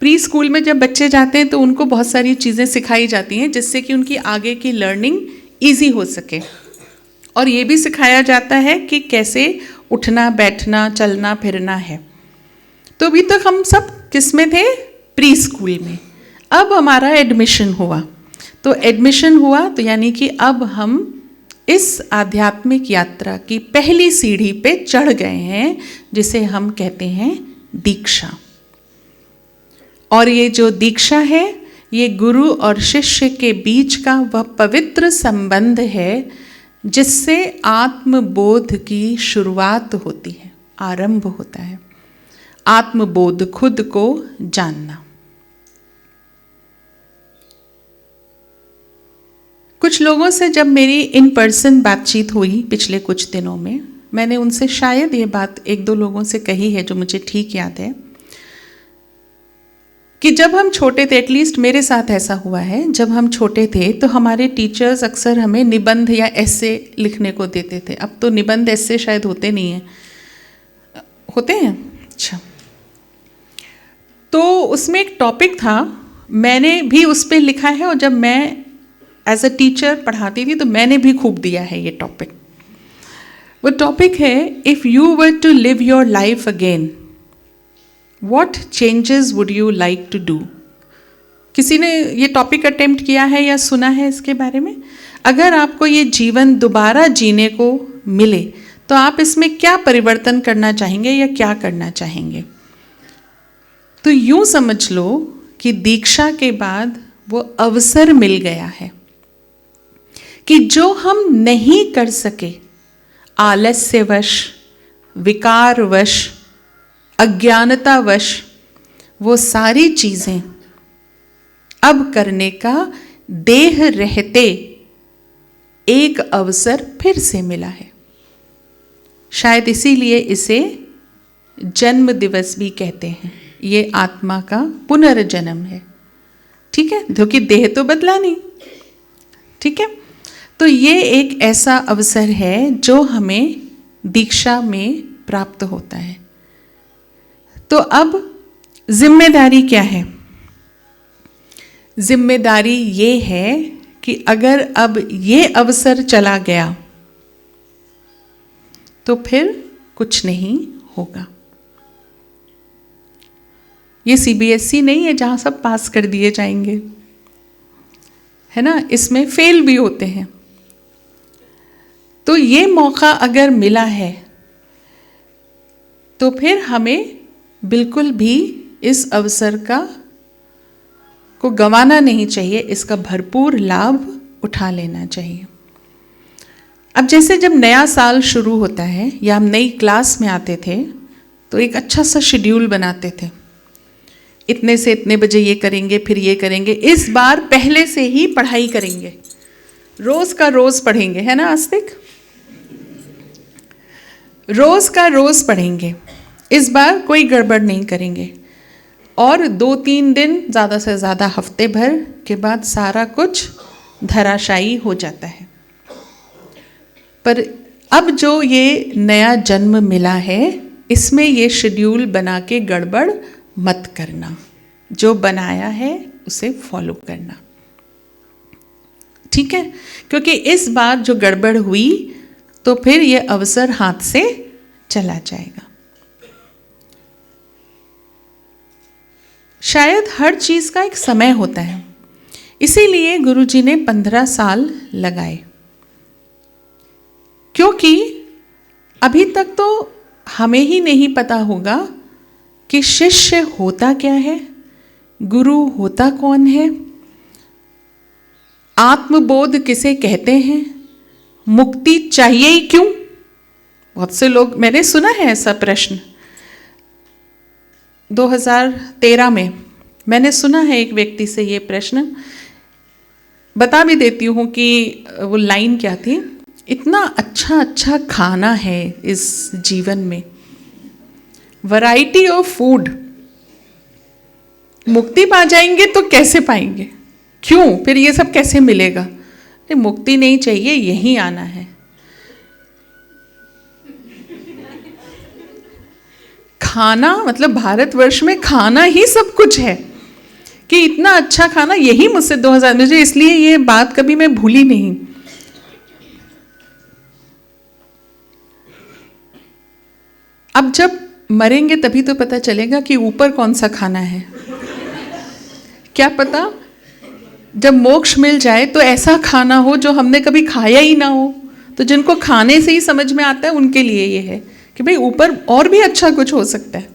प्री स्कूल में जब बच्चे जाते हैं तो उनको बहुत सारी चीज़ें सिखाई जाती हैं जिससे कि उनकी आगे की लर्निंग ईजी हो सके, और ये भी सिखाया जाता है कि कैसे उठना, बैठना, चलना फिरना है। तो अभी तक हम सब किस में थे? प्री स्कूल में। अब हमारा एडमिशन हुआ, तो एडमिशन हुआ तो यानी कि अब हम इस आध्यात्मिक यात्रा की पहली सीढ़ी पे चढ़ गए हैं, जिसे हम कहते हैं दीक्षा। और ये जो दीक्षा है, ये गुरु और शिष्य के बीच का वह पवित्र संबंध है जिससे आत्मबोध की शुरुआत होती है, आरंभ होता है। आत्मबोध, खुद को जानना। कुछ लोगों से जब मेरी इन पर्सन बातचीत हुई पिछले कुछ दिनों में, मैंने उनसे शायद ये बात 1-2 लोगों से कही है जो मुझे ठीक याद है, कि जब हम छोटे थे, एटलीस्ट मेरे साथ ऐसा हुआ है, जब हम छोटे थे तो हमारे टीचर्स अक्सर हमें निबंध या एस्से लिखने को देते थे। अब तो निबंध एस्से शायद होते नहीं हैं, होते हैं? अच्छा। तो उसमें एक टॉपिक था, मैंने भी उस पर लिखा है, और जब मैं एज अ टीचर पढ़ाती थी तो मैंने भी खूब दिया है ये टॉपिक। वो टॉपिक है, if you were to live your life again, What changes would you like to do? किसी ने ये टॉपिक अटेम्प्ट किया है या सुना है इसके बारे में? अगर आपको ये जीवन दोबारा जीने को मिले तो आप इसमें क्या परिवर्तन करना चाहेंगे या क्या करना चाहेंगे? तो यूं समझ लो कि दीक्षा के बाद वो अवसर मिल गया है कि जो हम नहीं कर सके आलस्यवश, विकारवश, अज्ञानतावश वो सारी चीजें अब करने का देह रहते एक अवसर फिर से मिला है। शायद इसीलिए इसे जन्म दिवस भी कहते हैं। ये आत्मा का पुनर्जन्म है, ठीक है, क्योंकि देह तो बदला नहीं, ठीक है। तो ये एक ऐसा अवसर है जो हमें दीक्षा में प्राप्त होता है। तो अब जिम्मेदारी क्या है? जिम्मेदारी ये है कि अगर अब ये अवसर चला गया तो फिर कुछ नहीं होगा। ये सीबीएसई नहीं है जहां सब पास कर दिए जाएंगे, है ना, इसमें फेल भी होते हैं। तो ये मौका अगर मिला है तो फिर हमें बिल्कुल भी इस अवसर को गंवाना नहीं चाहिए, इसका भरपूर लाभ उठा लेना चाहिए। अब जैसे जब नया साल शुरू होता है या हम नई क्लास में आते थे तो एक अच्छा सा शेड्यूल बनाते थे, इतने से इतने बजे ये करेंगे, फिर ये करेंगे। इस बार पहले से ही पढ़ाई करेंगे, रोज का रोज पढ़ेंगे, है ना आस्तिक? रोज का रोज पढ़ेंगे, इस बार कोई गड़बड़ नहीं करेंगे। और 2-3 दिन, ज़्यादा से ज़्यादा हफ्ते भर के बाद सारा कुछ धराशायी हो जाता है। पर अब जो ये नया जन्म मिला है, इसमें ये शेड्यूल बना के गड़बड़ मत करना, जो बनाया है उसे फॉलो करना, ठीक है। क्योंकि इस बार जो गड़बड़ हुई तो फिर ये अवसर हाथ से चला जाएगा। शायद हर चीज का एक समय होता है, इसीलिए गुरुजी ने 15 साल लगाए, क्योंकि अभी तक तो हमें ही नहीं पता होगा कि शिष्य होता क्या है, गुरु होता कौन है, आत्मबोध किसे कहते हैं, मुक्ति चाहिए ही क्यों। बहुत से लोग, मैंने सुना है ऐसा प्रश्न 2013 में मैंने सुना है एक व्यक्ति से ये प्रश्न। बता भी देती हूँ कि वो लाइन क्या थी। इतना अच्छा अच्छा खाना है इस जीवन में, वैरायटी ऑफ फूड, मुक्ति पा जाएंगे तो कैसे पाएंगे, क्यों, फिर ये सब कैसे मिलेगा? नहीं, मुक्ति नहीं चाहिए, यहीं आना है। खाना मतलब भारतवर्ष में खाना ही सब कुछ है कि इतना अच्छा खाना, यही मुझसे 2000, मुझे इसलिए ये बात कभी मैं भूली नहीं। अब जब मरेंगे तभी तो पता चलेगा कि ऊपर कौन सा खाना है। क्या पता जब मोक्ष मिल जाए तो ऐसा खाना हो जो हमने कभी खाया ही ना हो। तो जिनको खाने से ही समझ में आता है उनके लिए ये है कि भाई ऊपर और भी अच्छा कुछ हो सकता है,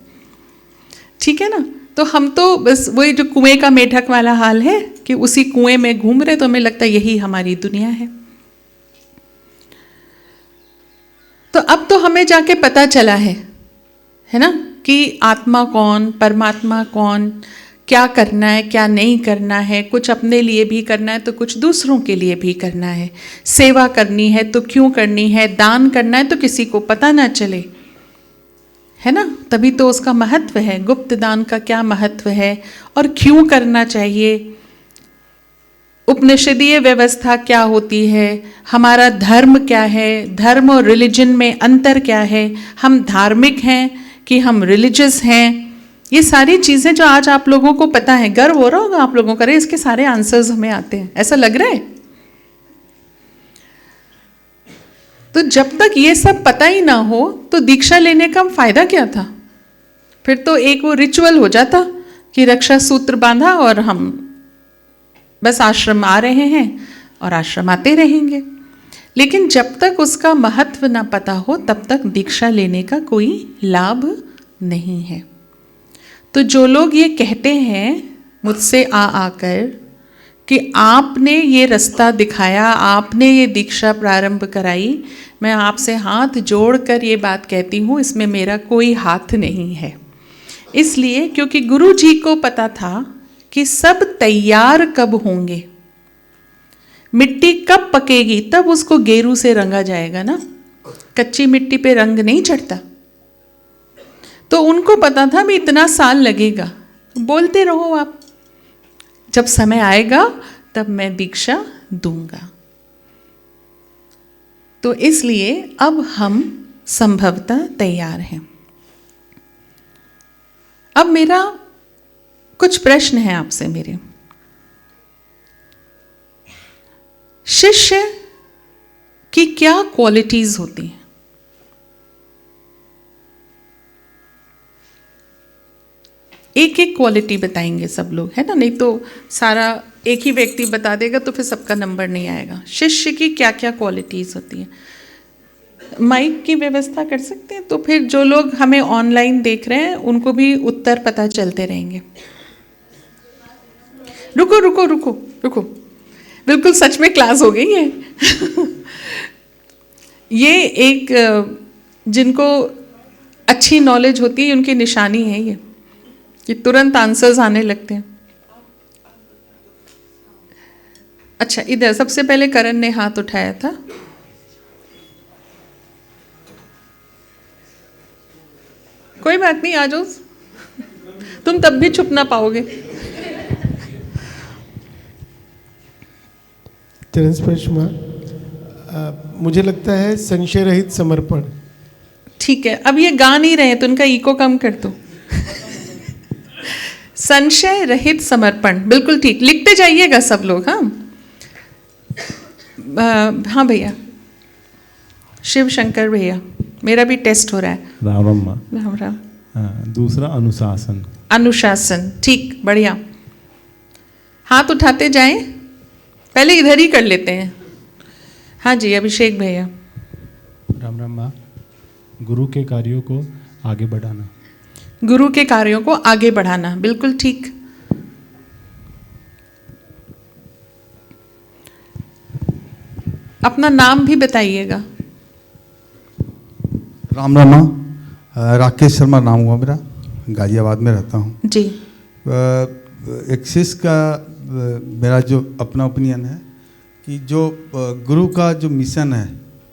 ठीक है ना। तो हम तो बस वही जो कुएं का मेढक वाला हाल है कि उसी कुएं में घूम रहे, तो हमें लगता है यही हमारी दुनिया है। तो अब तो हमें जाके पता चला है ना, कि आत्मा कौन, परमात्मा कौन, क्या करना है क्या नहीं करना है, कुछ अपने लिए भी करना है तो कुछ दूसरों के लिए भी करना है, सेवा करनी है तो क्यों करनी है, दान करना है तो किसी को पता ना चले, है ना, तभी तो उसका महत्व है। गुप्त दान का क्या महत्व है और क्यों करना चाहिए, उपनिषदीय व्यवस्था क्या होती है, हमारा धर्म क्या है, धर्म और रिलीजन में अंतर क्या है, हम धार्मिक हैं कि हम रिलीजियस हैं। ये सारी चीज़ें जो आज आप लोगों को पता है, गर्व हो रहा होगा आप लोगों का, इसके सारे आंसर्स हमें आते हैं, ऐसा लग रहा है। तो जब तक ये सब पता ही ना हो तो दीक्षा लेने का फायदा क्या था? फिर तो एक वो रिचुअल हो जाता कि रक्षा सूत्र बांधा और हम बस आश्रम आ रहे हैं और आश्रम आते रहेंगे। लेकिन जब तक उसका महत्व ना पता हो तब तक दीक्षा लेने का कोई लाभ नहीं है। तो जो लोग ये कहते हैं मुझसे आकर कि आपने ये रास्ता दिखाया, आपने ये दीक्षा प्रारंभ कराई, मैं आपसे हाथ जोड़कर ये बात कहती हूँ, इसमें मेरा कोई हाथ नहीं है। इसलिए क्योंकि गुरु जी को पता था कि सब तैयार कब होंगे, मिट्टी कब पकेगी, तब उसको गेरू से रंगा जाएगा ना, कच्ची मिट्टी पे रंग नहीं चढ़ता। तो उनको पता था भी इतना साल लगेगा, बोलते रहो आप, जब समय आएगा तब मैं दीक्षा दूंगा। तो इसलिए अब हम संभवतः तैयार हैं। अब मेरा कुछ प्रश्न है आपसे मेरे। शिष्य की क्या क्वालिटीज होती हैं? एक एक क्वालिटी बताएंगे सब लोग, है ना, नहीं तो सारा एक ही व्यक्ति बता देगा तो फिर सबका नंबर नहीं आएगा। शिष्य की क्या क्या क्वालिटीज होती हैं? माइक की व्यवस्था कर सकते हैं, तो फिर जो लोग हमें ऑनलाइन देख रहे हैं उनको भी उत्तर पता चलते रहेंगे। रुको रुको रुको रुको, बिल्कुल सच में क्लास हो गई है। ये एक जिनको अच्छी नॉलेज होती है उनकी निशानी है ये, कि तुरंत आंसर्स आने लगते हैं। अच्छा, इधर सबसे पहले करण ने हाथ उठाया था। कोई बात नहीं, आ जाओ, तुम तब भी छुप ना पाओगे। चरण स्पर्श मां, मुझे लगता है संशय रहित समर्पण। ठीक है, अब ये गा नहीं रहे तो उनका इको कम कर दो। संशय रहित समर्पण, बिल्कुल ठीक, लिखते जाइएगा सब लोग। हाँ हाँ भैया, शिव शंकर भैया, मेरा भी टेस्ट हो रहा है। राम राम माँ। राम राम। दूसरा अनुशासन। अनुशासन, ठीक, बढ़िया। हाथ उठाते जाएं, पहले इधर ही कर लेते हैं। हाँ जी, अभिषेक भैया। राम राम माँ। गुरु के कार्यों को आगे बढ़ाना। गुरु के कार्यों को आगे बढ़ाना, बिल्कुल ठीक। अपना नाम भी बताइएगा। राम राम माँ, राकेश शर्मा नाम हुआ मेरा, गाजियाबाद में रहता हूँ जी। एक शिष्य का मेरा जो अपना ओपिनियन है कि जो गुरु का जो मिशन है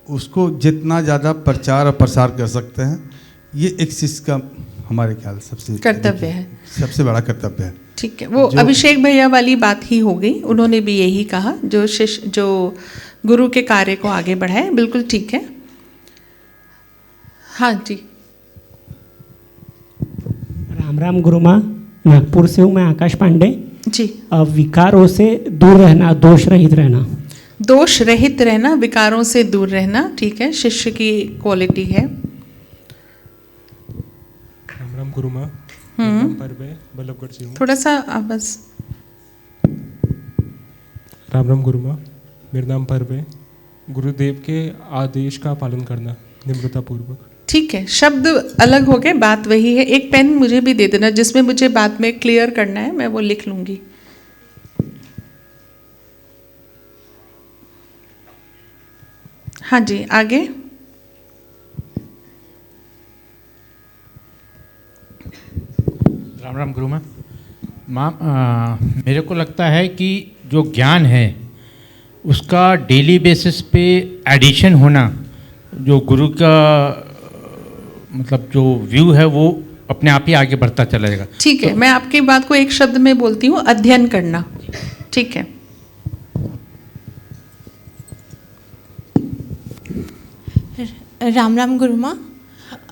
उसको जितना ज़्यादा प्रचार और प्रसार कर सकते हैं, ये एक शिष्य का हमारे ख्याल सबसे कर्तव्य है, सबसे बड़ा कर्तव्य है। ठीक है, वो अभिषेक भैया वाली बात ही हो गई, उन्होंने भी यही कहा, जो शिष्य जो गुरु के कार्य को आगे बढ़ाए, बिल्कुल ठीक है। हाँ जी। राम राम गुरु माँ, नागपुर से हूँ मैं, आकाश पांडे जी। विकारों से दूर रहना, दोष रहित रहना। दोष रहित रहना, विकारों से दूर रहना, ठीक है, शिष्य की क्वालिटी है। राम राम गुरु माँ, बल्लभगढ़ से हूँ। थोड़ा सा आवाज। राम राम गुरु माँ, मेरा नाम पर्व है। गुरुदेव के आदेश का पालन करना निम्रतापूर्वक। ठीक है, शब्द अलग हो गए, बात वही है। एक पेन मुझे भी दे देना जिसमें मुझे बाद में क्लियर करना है, मैं वो लिख लूंगी। हाँ जी, आगे। राम राम गुरु माँ। मेरे को लगता है कि जो ज्ञान है उसका डेली बेसिस पे एडिशन होना, जो गुरु का मतलब जो व्यू है वो अपने आप ही आगे बढ़ता चला जाएगा। ठीक है, मैं आपकी बात को एक शब्द में बोलती हूँ, अध्ययन करना। ठीक है। राम राम गुरु माँ,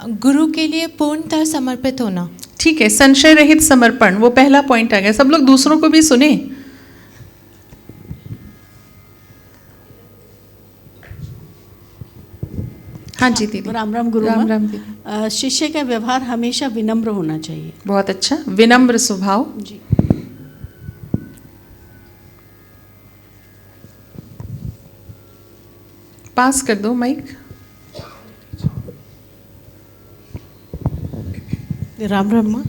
गुरु के लिए पूर्णतः समर्पित होना। ठीक है, संशय रहित समर्पण, वो पहला पॉइंट आ गया। सब लोग दूसरों को भी सुने। हाँ जी दीदी। राम राम गुरु राम माँ। राम दीदी। शिष्य का व्यवहार हमेशा विनम्र होना चाहिए। बहुत अच्छा, विनम्र स्वभाव जी। पास कर दो माइक। राम राम माँ,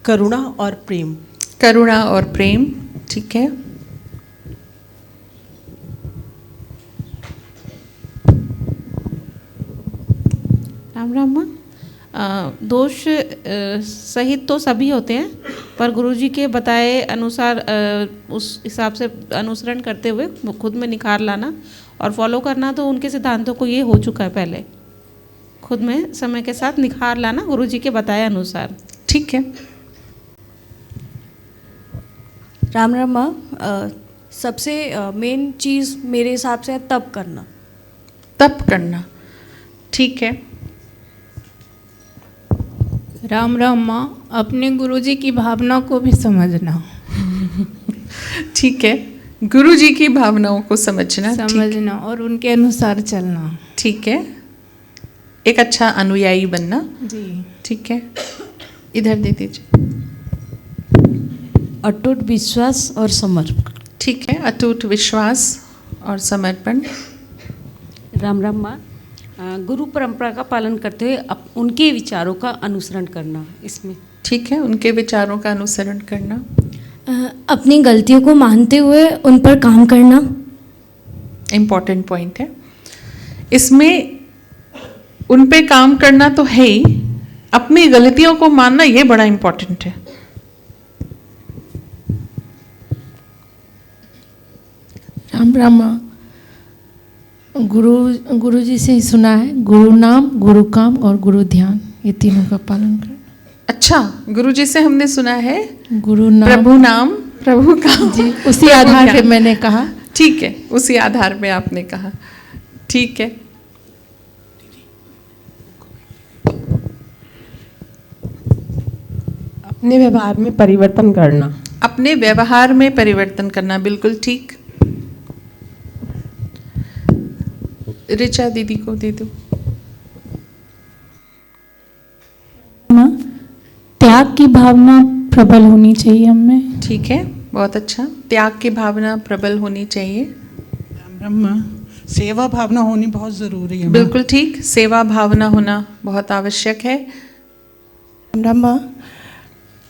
करुणा और प्रेम। करुणा और प्रेम, ठीक है। दोष सहित तो सभी होते हैं, पर गुरुजी के बताए अनुसार उस हिसाब से अनुसरण करते हुए खुद में निखार लाना और फॉलो करना, तो उनके सिद्धांतों को ये हो चुका है पहले। खुद में समय के साथ निखार लाना गुरुजी के बताए अनुसार। ठीक है। राम राम माँ, सबसे मेन चीज़ मेरे हिसाब से है तप करना। तप करना, ठीक है। राम राम माँ, अपने गुरुजी की भावना को भी समझना। ठीक है, गुरुजी की भावनाओं को समझना और उनके अनुसार चलना। ठीक है, एक अच्छा अनुयायी बनना जी। ठीक है, इधर दे दीजिए। अटूट विश्वास और समर्पण। ठीक है, अटूट विश्वास और समर्पण। राम राम माँ, गुरु परंपरा का पालन करते हुए उनके विचारों का अनुसरण करना इसमें। ठीक है, उनके विचारों का अनुसरण करना। अपनी गलतियों को मानते हुए उन पर काम करना। इम्पॉर्टेंट पॉइंट है। इसमें उन पे काम करना तो है ही, अपनी गलतियों को मानना ये बड़ा इम्पॉर्टेंट है। राम राम माँ, गुरु जी से ही सुना है, गुरु नाम, गुरु काम और गुरु ध्यान, ये तीनों का पालन करना। अच्छा, गुरु जी से हमने सुना है गुरु नाम, प्रभु काम जी, उसी आधार पे मैंने कहा। ठीक है, उसी आधार पे आपने कहा। ठीक है, अपने व्यवहार में परिवर्तन करना। अपने व्यवहार में परिवर्तन करना, बिल्कुल ठीक। ऋचा दीदी को दे दो। त्याग की भावना प्रबल होनी चाहिए हमें। ठीक है, बहुत अच्छा। त्याग की भावना प्रबल होनी चाहिए। ब्रह्मा, सेवा भावना होनी बहुत ज़रूरी है। बिल्कुल ठीक, सेवा भावना होना बहुत आवश्यक है। ब्रह्मा,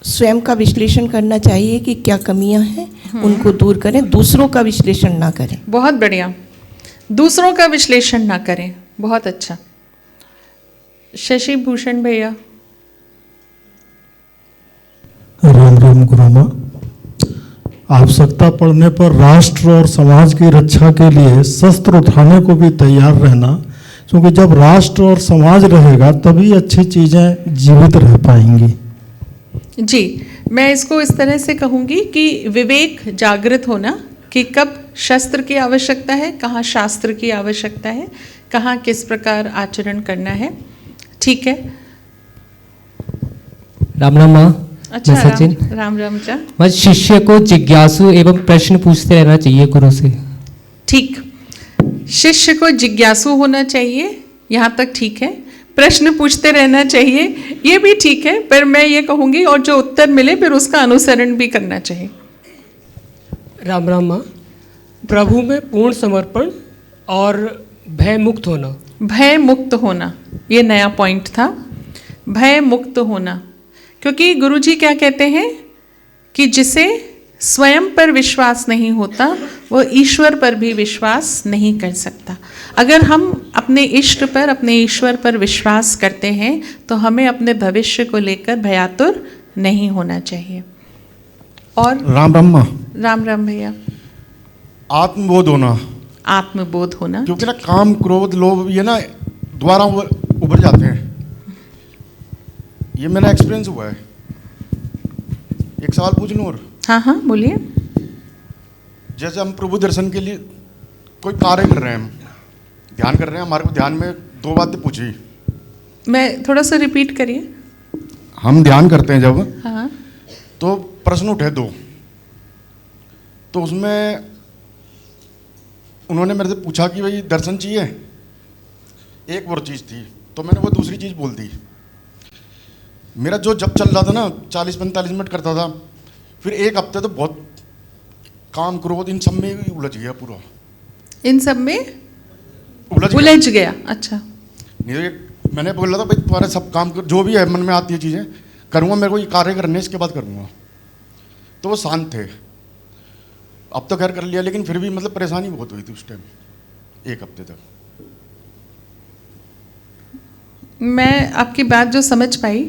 स्वयं का विश्लेषण करना चाहिए कि क्या कमियां हैं, उनको दूर करें, दूसरों का विश्लेषण ना करें। बहुत बढ़िया, दूसरों का विश्लेषण ना करें, बहुत अच्छा। शशि भूषण भैया। राम राम गुरु माँ, आवश्यकता पड़ने पर राष्ट्र और समाज की रक्षा के लिए शस्त्र उठाने को भी तैयार रहना, क्योंकि जब राष्ट्र और समाज रहेगा तभी अच्छी चीज़ें जीवित रह पाएंगी। जी, मैं इसको इस तरह से कहूँगी कि विवेक जागृत होना कि कब शस्त्र की आवश्यकता है, कहाँ शास्त्र की आवश्यकता है, कहाँ किस प्रकार आचरण करना है। ठीक है। राम राम माँ। अच्छा, मैं सचिन। राम जा। बस शिष्य को जिज्ञासु एवं प्रश्न पूछते रहना चाहिए गुरु से। ठीक, शिष्य को जिज्ञासु होना चाहिए, यहाँ तक ठीक है। प्रश्न पूछते रहना चाहिए, ये भी ठीक है, पर मैं ये कहूँगी और जो उत्तर मिले फिर उसका अनुसरण भी करना चाहिए। राम राम माँ, प्रभु में पूर्ण समर्पण और भय मुक्त होना। भय मुक्त होना, ये नया पॉइंट था, भय मुक्त होना। क्योंकि गुरुजी क्या कहते हैं कि जिसे स्वयं पर विश्वास नहीं होता वो ईश्वर पर भी विश्वास नहीं कर सकता। अगर हम अपने इष्ट पर, अपने ईश्वर पर विश्वास करते हैं तो हमें अपने भविष्य को लेकर भयातुर नहीं होना चाहिए। और राम राम भैया। आत्मबोध होना। आत्मबोध होना, क्योंकि ना काम, क्रोध, लोभ ये ना दोबारा उभर जाते हैं। ये मेरा एक्सपीरियंस हुआ है। एक सवाल पूछ लूँ? और हाँ बोलिए। जैसे हम प्रभु दर्शन के लिए कोई कार्य कर रहे हैं, हम ध्यान कर रहे हैं, हमारे को ध्यान में दो बातें पूछी। मैं थोड़ा सा रिपीट करिए। हम ध्यान करते हैं जब, हाँ, तो प्रश्न उठे दो, तो उसमें उन्होंने मेरे से पूछा कि भाई दर्शन चाहिए, एक वो चीज़ थी, तो मैंने वो दूसरी चीज़ बोल दी। मेरा जो जब चल रहा था ना 40-45 मिनट करता था, फिर एक हफ्ते तो बहुत काम, क्रोध, इन सब में उलझ गया पूरा। इन सब में उलझ गया। अच्छा, नहीं, मैंने बोला था भाई तुम्हारे सब काम जो भी है मन में आती है चीज़ें करूँगा, मेरे को ये कार्य करने इसके बाद करूँगा। तो वो शांत थे। अब तो खैर कर लिया, लेकिन फिर भी मतलब परेशानी बहुत हुई थी उस टाइम, एक हफ्ते तक। मैं आपकी बात जो समझ पाई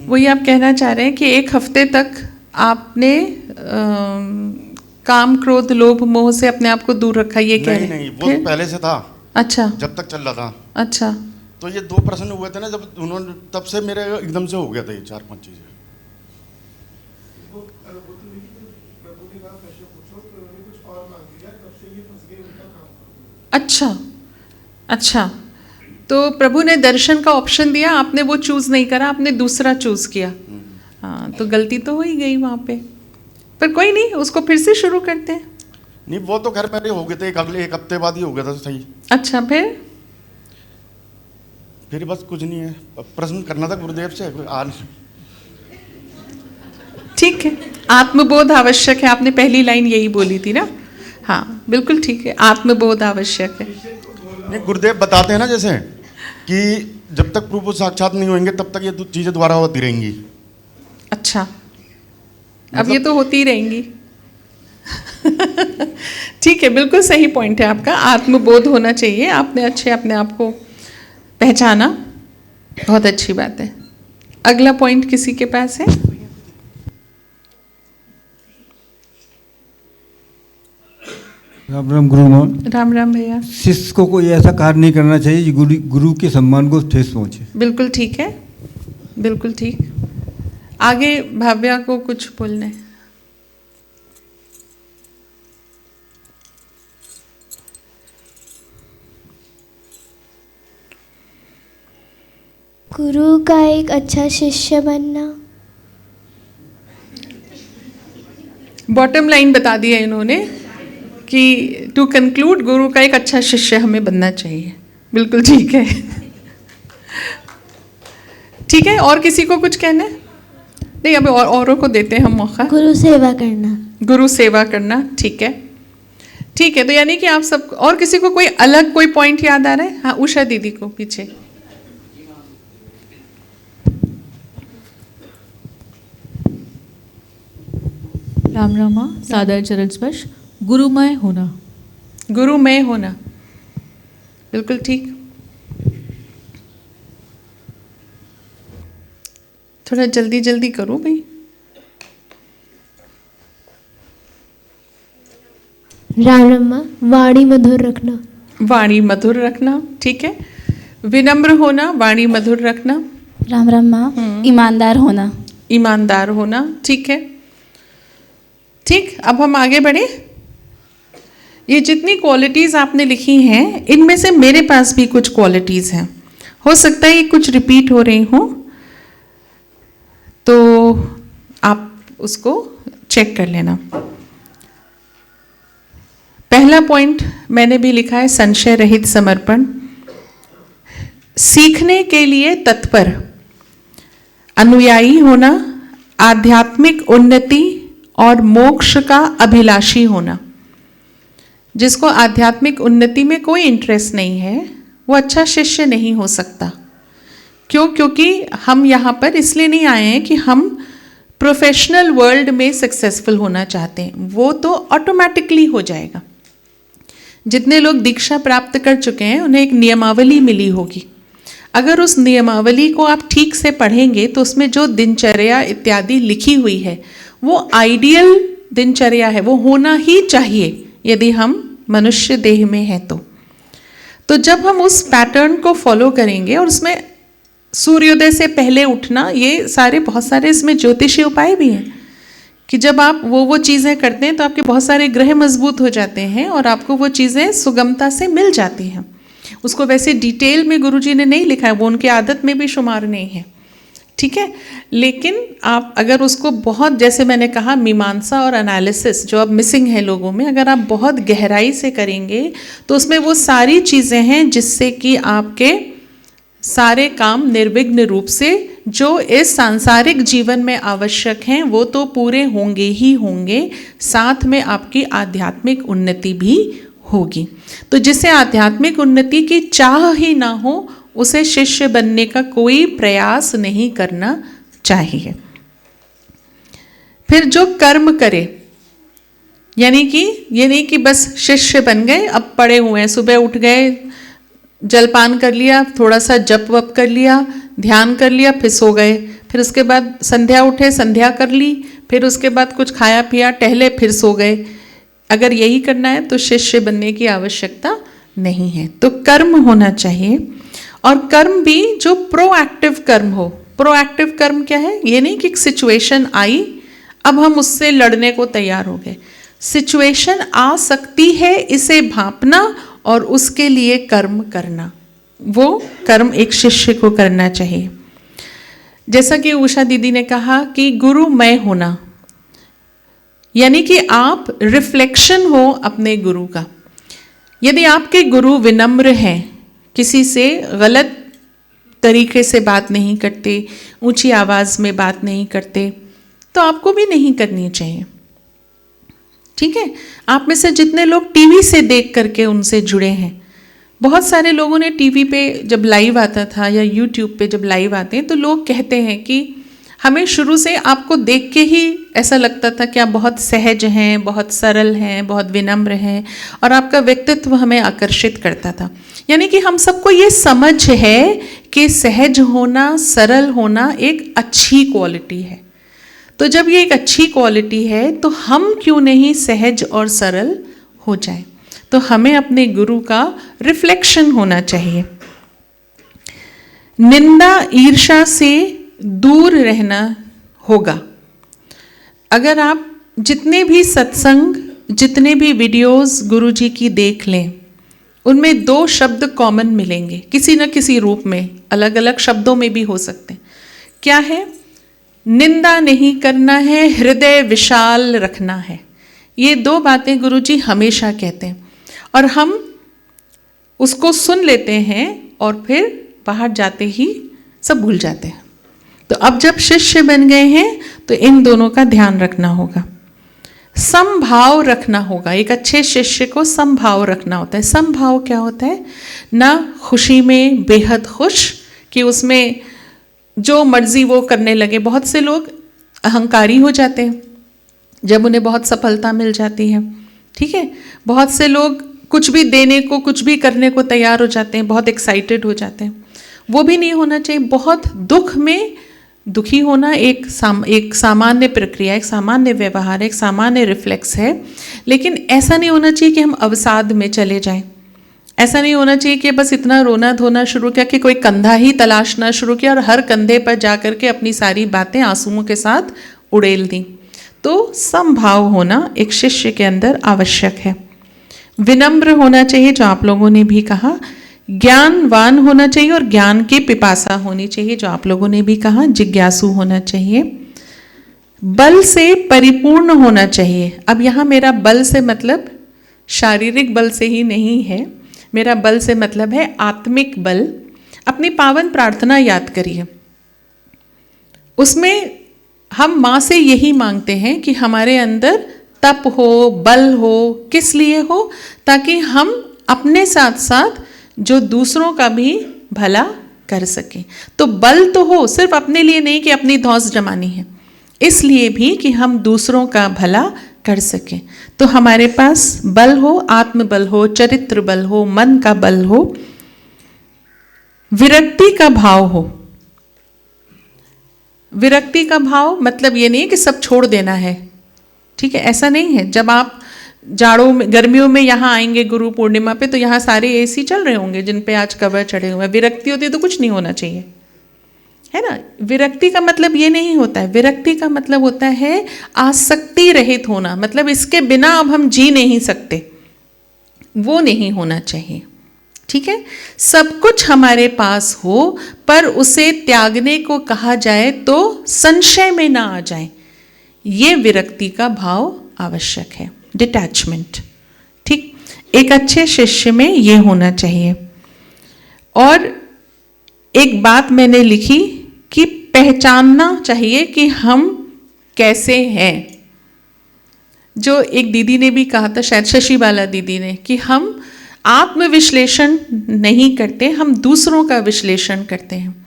वो ये आप कहना चाह रहे हैं कि एक हफ्ते तक आपने काम क्रोध लोभ मोह से अपने आप को दूर रखा, ये कह रहे हैं? नहीं, वो तो पहले से था। अच्छा। जब तक चल रहा था। अच्छा। तो ये 2 प्रश्न हुए थे ना, जब उन्होंने, तब से मेरे एकदम से हो गया था ये 4-5 चीजें। अच्छा अच्छा, तो प्रभु ने दर्शन का ऑप्शन दिया, आपने वो चूज नहीं करा, आपने दूसरा चूज किया। हाँ, तो गलती तो हो ही गई वहां पे, पर कोई नहीं, उसको फिर से शुरू करते हैं। नहीं, वो तो घर मेरे हो गए थे, अगले 1 हफ्ते बाद ही हो गया था सही। अच्छा, फिर बस कुछ नहीं है, प्रश्न करना था गुरुदेव से आज। ठीक है, आत्मबोध आवश्यक है, आपने पहली लाइन यही बोली थी ना? हाँ, बिल्कुल ठीक है, आत्मबोध आवश्यक है। नहीं, गुरुदेव बताते हैं ना जैसे कि जब तक प्रभु साक्षात नहीं होंगे तब तक ये चीजें दोबारा होती रहेंगी। अच्छा, अब ये तो होती ही रहेंगी। ठीक है, बिल्कुल सही पॉइंट है आपका, आत्मबोध होना चाहिए। आपने अच्छे अपने आप को पहचाना, बहुत अच्छी बात है। अगला पॉइंट किसी के पास है? राम राम गुरु माँ। राम राम भैया। शिष्य को कोई ऐसा कार्य नहीं करना चाहिए जो गुरु के सम्मान को ठेस पहुँचे। बिल्कुल ठीक है, बिल्कुल ठीक। आगे भाव्या को कुछ बोलना है। गुरु का एक अच्छा शिष्य बनना। बॉटम लाइन बता दिया इन्होंने कि टू कंक्लूड गुरु का एक अच्छा शिष्य हमें बनना चाहिए। बिल्कुल ठीक है। ठीक है, और किसी को कुछ कहना है? नहीं, अभी औरों को देते हैं हम मौका। गुरु सेवा करना। गुरु सेवा करना, ठीक है। ठीक है, तो यानी कि आप सब, और किसी को कोई अलग कोई पॉइंट याद आ रहा है? हाँ, उषा दीदी को पीछे। राम रामा, सादर चरण स्पर्श। गुरुमय होना। गुरुमय होना, बिल्कुल ठीक। थोड़ा जल्दी जल्दी करो भाई। राम रामा, वाणी मधुर रखना। वाणी मधुर रखना, ठीक है। विनम्र होना, वाणी मधुर रखना। राम रामा, ईमानदार होना। ईमानदार होना, ठीक है। ठीक, अब हम आगे बढ़े। ये जितनी क्वालिटीज़ आपने लिखी हैं, इनमें से मेरे पास भी कुछ क्वालिटीज़ हैं। हो सकता है ये कुछ रिपीट हो रही हों, तो आप उसको चेक कर लेना। पहला पॉइंट मैंने भी लिखा है, संशय रहित समर्पण। सीखने के लिए तत्पर, अनुयायी होना, आध्यात्मिक उन्नति और मोक्ष का अभिलाषी होना। जिसको आध्यात्मिक उन्नति में कोई इंटरेस्ट नहीं है, वो अच्छा शिष्य नहीं हो सकता। क्यों? क्योंकि हम यहाँ पर इसलिए नहीं आए हैं कि हम प्रोफेशनल वर्ल्ड में सक्सेसफुल होना चाहते हैं, वो तो ऑटोमेटिकली हो जाएगा। जितने लोग दीक्षा प्राप्त कर चुके हैं उन्हें एक नियमावली मिली होगी। अगर उस नियमावली को आप ठीक से पढ़ेंगे तो उसमें जो दिनचर्या इत्यादि लिखी हुई है वो आइडियल दिनचर्या है, वो होना ही चाहिए यदि हम मनुष्य देह में हैं तो जब हम उस पैटर्न को फॉलो करेंगे, और उसमें सूर्योदय से पहले उठना, ये सारे बहुत सारे इसमें ज्योतिषीय उपाय भी हैं कि जब आप वो चीज़ें करते हैं तो आपके बहुत सारे ग्रह मजबूत हो जाते हैं और आपको वो चीज़ें सुगमता से मिल जाती हैं। उसको वैसे डिटेल में गुरुजी ने नहीं लिखा है, वो उनकी आदत में भी शुमार नहीं है, ठीक है। लेकिन आप अगर उसको बहुत, जैसे मैंने कहा, मीमांसा और एनालिसिस जो अब मिसिंग है लोगों में, अगर आप बहुत गहराई से करेंगे तो उसमें वो सारी चीज़ें हैं जिससे कि आपके सारे काम निर्विघ्न रूप से जो इस सांसारिक जीवन में आवश्यक हैं वो तो पूरे होंगे ही होंगे, साथ में आपकी आध्यात्मिक उन्नति भी होगी। तो जिसे आध्यात्मिक उन्नति की चाह ही ना हो उसे शिष्य बनने का कोई प्रयास नहीं करना चाहिए। फिर जो कर्म करे, यानी कि ये नहीं कि बस शिष्य बन गए, अब पड़े हुए हैं, सुबह उठ गए, जलपान कर लिया, थोड़ा सा जप वप कर लिया, ध्यान कर लिया, फिर सो गए, फिर उसके बाद संध्या उठे, संध्या कर ली, फिर उसके बाद कुछ खाया पिया, टहले, फिर सो गए। अगर यही करना है तो शिष्य बनने की आवश्यकता नहीं है। तो कर्म होना चाहिए, और कर्म भी जो प्रोएक्टिव कर्म हो। प्रोएक्टिव कर्म क्या है? ये नहीं कि एक सिचुएशन आई, अब हम उससे लड़ने को तैयार हो गए। सिचुएशन आ सकती है, इसे भांपना और उसके लिए कर्म करना, वो कर्म एक शिष्य को करना चाहिए। जैसा कि उषा दीदी ने कहा कि गुरुमय होना, यानी कि आप रिफ्लेक्शन हो अपने गुरु का। यदि आपके गुरु विनम्र हैं, किसी से गलत तरीके से बात नहीं करते, ऊंची आवाज़ में बात नहीं करते, तो आपको भी नहीं करनी चाहिए। ठीक है? आप में से जितने लोग टीवी से देख करके उनसे जुड़े हैं, बहुत सारे लोगों ने टीवी पे जब लाइव आता था या यूट्यूब पे जब लाइव आते हैं तो लोग कहते हैं कि हमें शुरू से आपको देख के ही ऐसा लगता था कि आप बहुत सहज हैं, बहुत सरल हैं, बहुत विनम्र हैं, और आपका व्यक्तित्व हमें आकर्षित करता था। यानी कि हम सबको ये समझ है कि सहज होना, सरल होना एक अच्छी क्वालिटी है। तो जब ये एक अच्छी क्वालिटी है तो हम क्यों नहीं सहज और सरल हो जाए? तो हमें अपने गुरु का रिफ्लेक्शन होना चाहिए। निंदा ईर्ष्या से दूर रहना होगा। अगर आप जितने भी सत्संग, जितने भी वीडियोस गुरुजी की देख लें, उनमें 2 शब्द कॉमन मिलेंगे, किसी न किसी रूप में, अलग अलग शब्दों में भी हो सकते हैं। क्या है? निंदा नहीं करना है, हृदय विशाल रखना है। ये 2 बातें गुरुजी हमेशा कहते हैं, और हम उसको सुन लेते हैं और फिर बाहर जाते ही सब भूल जाते हैं। तो अब जब शिष्य बन गए हैं तो इन दोनों का ध्यान रखना होगा। समभाव रखना होगा। एक अच्छे शिष्य को समभाव रखना होता है। समभाव क्या होता है? ना खुशी में बेहद खुश कि उसमें जो मर्जी वो करने लगे। बहुत से लोग अहंकारी हो जाते हैं जब उन्हें बहुत सफलता मिल जाती है। ठीक है? बहुत से लोग कुछ भी देने को, कुछ भी करने को तैयार हो जाते हैं, बहुत एक्साइटेड हो जाते हैं। वो भी नहीं होना चाहिए। बहुत दुख में दुखी होना एक सामान्य प्रक्रिया, एक सामान्य व्यवहार, एक सामान्य रिफ्लेक्स है, लेकिन ऐसा नहीं होना चाहिए कि हम अवसाद में चले जाएं। ऐसा नहीं होना चाहिए कि बस इतना रोना धोना शुरू किया कि कोई कंधा ही तलाशना शुरू किया और हर कंधे पर जा कर के अपनी सारी बातें आंसुओं के साथ उड़ेल दी। तो समभाव होना एक शिष्य के अंदर आवश्यक है। विनम्र होना चाहिए, जो आप लोगों ने भी कहा। ज्ञानवान होना चाहिए और ज्ञान की पिपासा होनी चाहिए, जो आप लोगों ने भी कहा। जिज्ञासु होना चाहिए। बल से परिपूर्ण होना चाहिए। अब यहाँ मेरा बल से मतलब शारीरिक बल से ही नहीं है, मेरा बल से मतलब है आत्मिक बल। अपनी पावन प्रार्थना याद करिए, उसमें हम माँ से यही मांगते हैं कि हमारे अंदर तप हो, बल हो। किस लिए हो? ताकि हम अपने साथ साथ जो दूसरों का भी भला कर सकें। तो बल तो हो, सिर्फ अपने लिए नहीं कि अपनी धौंस जमानी है, इसलिए भी कि हम दूसरों का भला कर सकें। तो हमारे पास बल हो, आत्मबल हो, चरित्र बल हो, मन का बल हो, विरक्ति का भाव हो। विरक्ति का भाव मतलब ये नहीं कि सब छोड़ देना है। ठीक है? ऐसा नहीं है। जब आप जाड़ों में, गर्मियों में यहाँ आएंगे गुरु पूर्णिमा पे, तो यहाँ सारे एसी चल रहे होंगे जिन पे आज कवर चढ़े हुए हैं। विरक्ति होती है तो कुछ नहीं होना चाहिए, है ना? विरक्ति का मतलब ये नहीं होता है। विरक्ति का मतलब होता है आसक्ति रहित होना, मतलब इसके बिना अब हम जी नहीं सकते, वो नहीं होना चाहिए। ठीक है? सब कुछ हमारे पास हो पर उसे त्यागने को कहा जाए तो संशय में ना आ जाए, ये विरक्ति का भाव आवश्यक है। डिटैचमेंट। ठीक? एक अच्छे शिष्य में ये होना चाहिए। और एक बात मैंने लिखी कि पहचानना चाहिए कि हम कैसे हैं। जो एक दीदी ने भी कहा था, शायद शशि बाला दीदी ने, कि हम आत्मविश्लेषण नहीं करते, हम दूसरों का विश्लेषण करते हैं।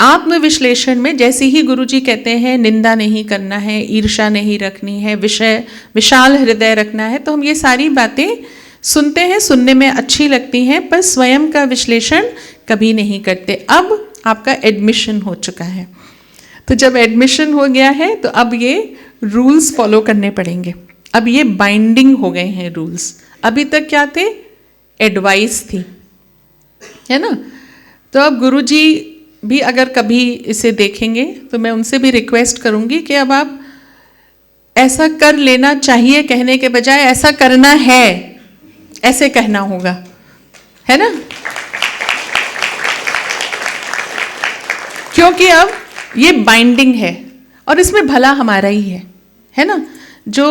आत्मविश्लेषण में जैसे ही गुरुजी कहते हैं निंदा नहीं करना है, ईर्ष्या नहीं रखनी है, विशाल हृदय रखना है, तो हम ये सारी बातें सुनते हैं, सुनने में अच्छी लगती हैं, पर स्वयं का विश्लेषण कभी नहीं करते। अब आपका एडमिशन हो चुका है। तो जब एडमिशन हो गया है तो अब ये रूल्स फॉलो करने पड़ेंगे। अब ये बाइंडिंग हो गए हैं रूल्स। अभी तक क्या थे? एडवाइस थी, है ना। तो अब गुरुजी भी अगर कभी इसे देखेंगे तो मैं उनसे भी रिक्वेस्ट करूंगी कि अब आप ऐसा कर लेना चाहिए कहने के बजाय ऐसा करना है, ऐसे कहना होगा, है ना। क्योंकि अब ये बाइंडिंग है और इसमें भला हमारा ही है ना। जो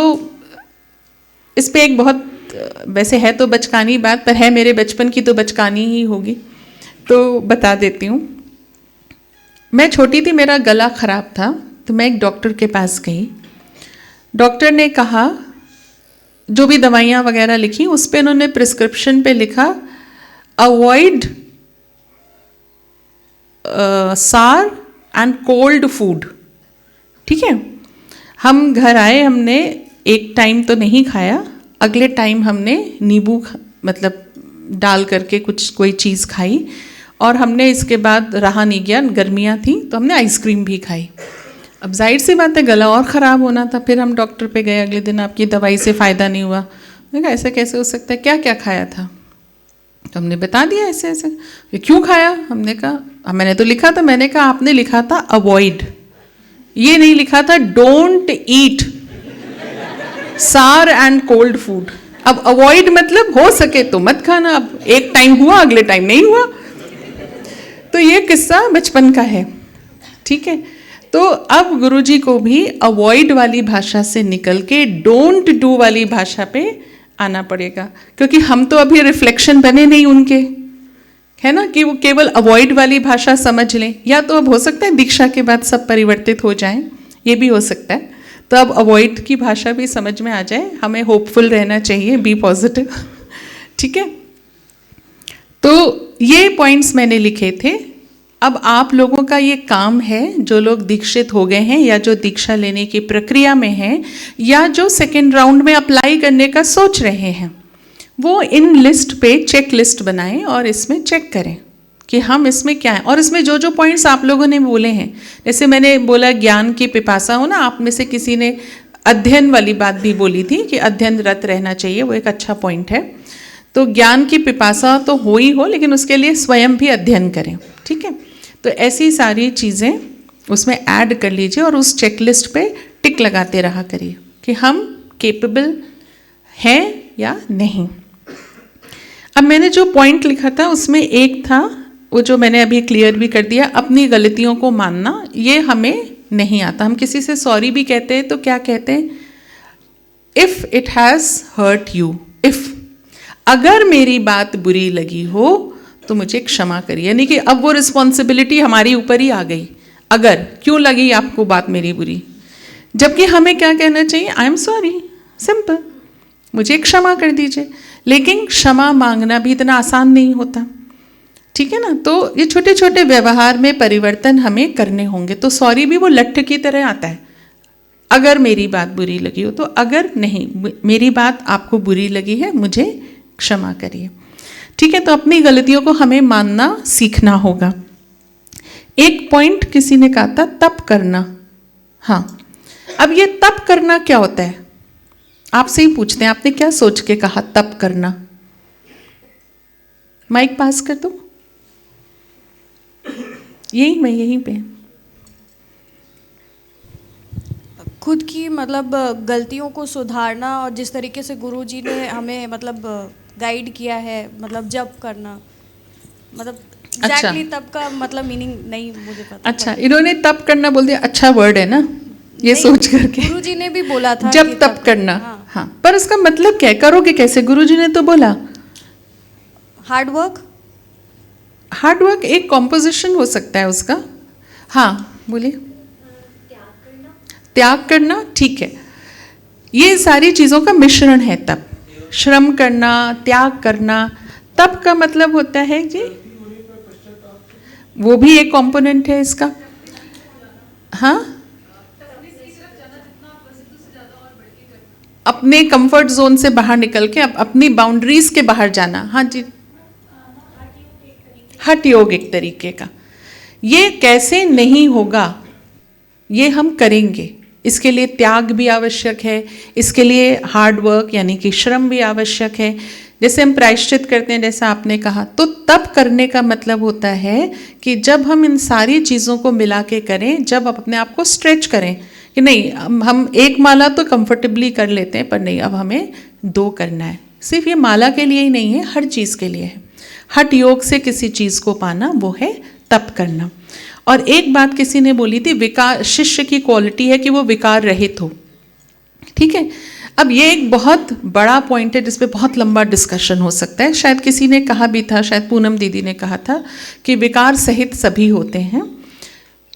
इस पे एक बहुत, वैसे है तो बचकानी बात, पर है मेरे बचपन की तो बचकानी ही होगी, तो बता देती हूँ। मैं छोटी थी, मेरा गला खराब था, तो मैं एक डॉक्टर के पास गई। डॉक्टर ने कहा, जो भी दवाइयाँ वगैरह लिखी उस पे उन्होंने प्रिस्क्रिप्शन पे लिखा अवॉइड सार एंड कोल्ड फूड। ठीक है। हम घर आए, हमने एक टाइम तो नहीं खाया, अगले टाइम हमने नींबू मतलब डाल करके कोई चीज़ खाई, और हमने इसके बाद रहा नहीं गया, गर्मियाँ थी तो हमने आइसक्रीम भी खाई। अब जाहिर सी बात है गला और ख़राब होना था। फिर हम डॉक्टर पे गए अगले दिन, आपकी दवाई से फ़ायदा नहीं हुआ। मैंने कहा ऐसा कैसे हो सकता है, क्या क्या खाया था? तो हमने बता दिया ऐसे ऐसे। ये क्यों खाया? हमने कहा मैंने तो लिखा था, मैंने कहा आपने लिखा था अवॉइड, ये नहीं लिखा था डोंट ईट सार एंड कोल्ड फूड। अब अवॉइड मतलब हो सके तो मत खाना। अब एक टाइम हुआ, अगले टाइम नहीं हुआ। तो ये किस्सा बचपन का है, ठीक है। तो अब गुरुजी को भी अवॉइड वाली भाषा से निकल के डोंट डू वाली भाषा पे आना पड़ेगा, क्योंकि हम तो अभी रिफ्लेक्शन बने नहीं उनके, है ना, कि वो केवल अवॉइड वाली भाषा समझ लें। या तो अब हो सकता है दीक्षा के बाद सब परिवर्तित हो जाएं, ये भी हो सकता है। तो अब अवॉइड की भाषा भी समझ में आ जाए। हमें होपफुल रहना चाहिए, बी पॉजिटिव, ठीक है। तो ये पॉइंट्स मैंने लिखे थे। अब आप लोगों का ये काम है, जो लोग दीक्षित हो गए हैं या जो दीक्षा लेने की प्रक्रिया में हैं या जो सेकेंड राउंड में अप्लाई करने का सोच रहे हैं, वो इन लिस्ट पे चेक लिस्ट बनाएं और इसमें चेक करें कि हम इसमें क्या है। और इसमें जो जो पॉइंट्स आप लोगों ने बोले हैं, जैसे मैंने बोला ज्ञान की पिपासा हो ना, आप में से किसी ने अध्ययन वाली बात भी बोली थी कि अध्ययनरत रहना चाहिए, वो एक अच्छा पॉइंट है। तो ज्ञान की पिपासा तो हो ही हो, लेकिन उसके लिए स्वयं भी अध्ययन करें, ठीक है। तो ऐसी सारी चीज़ें उसमें ऐड कर लीजिए और उस चेकलिस्ट पे टिक लगाते रहा करिए कि हम केपेबल हैं या नहीं। अब मैंने जो पॉइंट लिखा था उसमें एक था, वो जो मैंने अभी क्लियर भी कर दिया, अपनी गलतियों को मानना। ये हमें नहीं आता। हम किसी से सॉरी भी कहते हैं तो क्या कहते हैं? If it has hurt you, if, अगर मेरी बात बुरी लगी हो तो मुझे क्षमा करिए। यानी कि अब वो रिस्पॉन्सिबिलिटी हमारी ऊपर ही आ गई। अगर क्यों लगी आपको बात मेरी बुरी, जबकि हमें क्या कहना चाहिए? आई एम सॉरी, सिंपल, मुझे क्षमा कर दीजिए। लेकिन क्षमा मांगना भी इतना आसान नहीं होता, ठीक है ना। तो ये छोटे छोटे व्यवहार में परिवर्तन हमें करने होंगे। तो सॉरी भी वो लट्ठ की तरह आता है। अगर मेरी बात बुरी लगी हो तो, अगर नहीं मेरी बात आपको बुरी लगी है, मुझे क्षमा करिए, ठीक है। तो अपनी गलतियों को हमें मानना सीखना होगा। एक पॉइंट किसी ने कहा था तप करना। हाँ, अब ये तप करना क्या होता है? आपसे ही पूछते हैं, आपने क्या सोच के कहा तप करना? माइक पास कर दो, मैं यहीं पे। खुद की मतलब गलतियों को सुधारना, और जिस तरीके से गुरुजी ने हमें मतलब गाइड किया है, मतलब जप करना, मतलब एग्जैक्टली तप का मतलब मीनिंग नहीं मुझे पता। अच्छा, इन्होंने तप करना बोल दिया, अच्छा वर्ड है ना ये सोच करके। गुरुजी ने भी बोला था जब तप करना, हाँ, पर इसका मतलब क्या है? करोगे कैसे? गुरुजी ने तो बोला हार्ड वर्क। हार्ड वर्क एक कॉम्पोजिशन हो सकता है उसका। हाँ बोलिए। त्याग करना, ठीक है। ये सारी चीज़ों का मिश्रण है तप। श्रम करना, त्याग करना, तप का मतलब होता है जी, वो भी एक कंपोनेंट है इसका। हाँ, अपने कंफर्ट जोन से बाहर निकल के अपनी बाउंड्रीज के बाहर जाना। हाँ जी, हठ योग एक तरीके का। ये कैसे नहीं होगा, ये हम करेंगे। इसके लिए त्याग भी आवश्यक है, इसके लिए हार्ड वर्क यानी कि श्रम भी आवश्यक है। जैसे हम प्रायश्चित करते हैं, जैसा आपने कहा, तो तब करने का मतलब होता है कि जब हम इन सारी चीज़ों को मिला के करें, जब अपने आप को स्ट्रेच करें कि नहीं हम एक माला तो कंफर्टेबली कर लेते हैं, पर नहीं अब हमें 2 करना है। सिर्फ ये माला के लिए ही नहीं है, हर चीज़ के लिए है। हठ योग से किसी चीज़ को पाना वो है तप करना। और एक बात किसी ने बोली थी, विकार शिष्य की क्वालिटी है कि वो विकार रहित हो। ठीक है, अब ये एक बहुत बड़ा पॉइंट है जिस पे बहुत लंबा डिस्कशन हो सकता है। शायद किसी ने कहा भी था, शायद पूनम दीदी ने कहा था कि विकार सहित सभी होते हैं।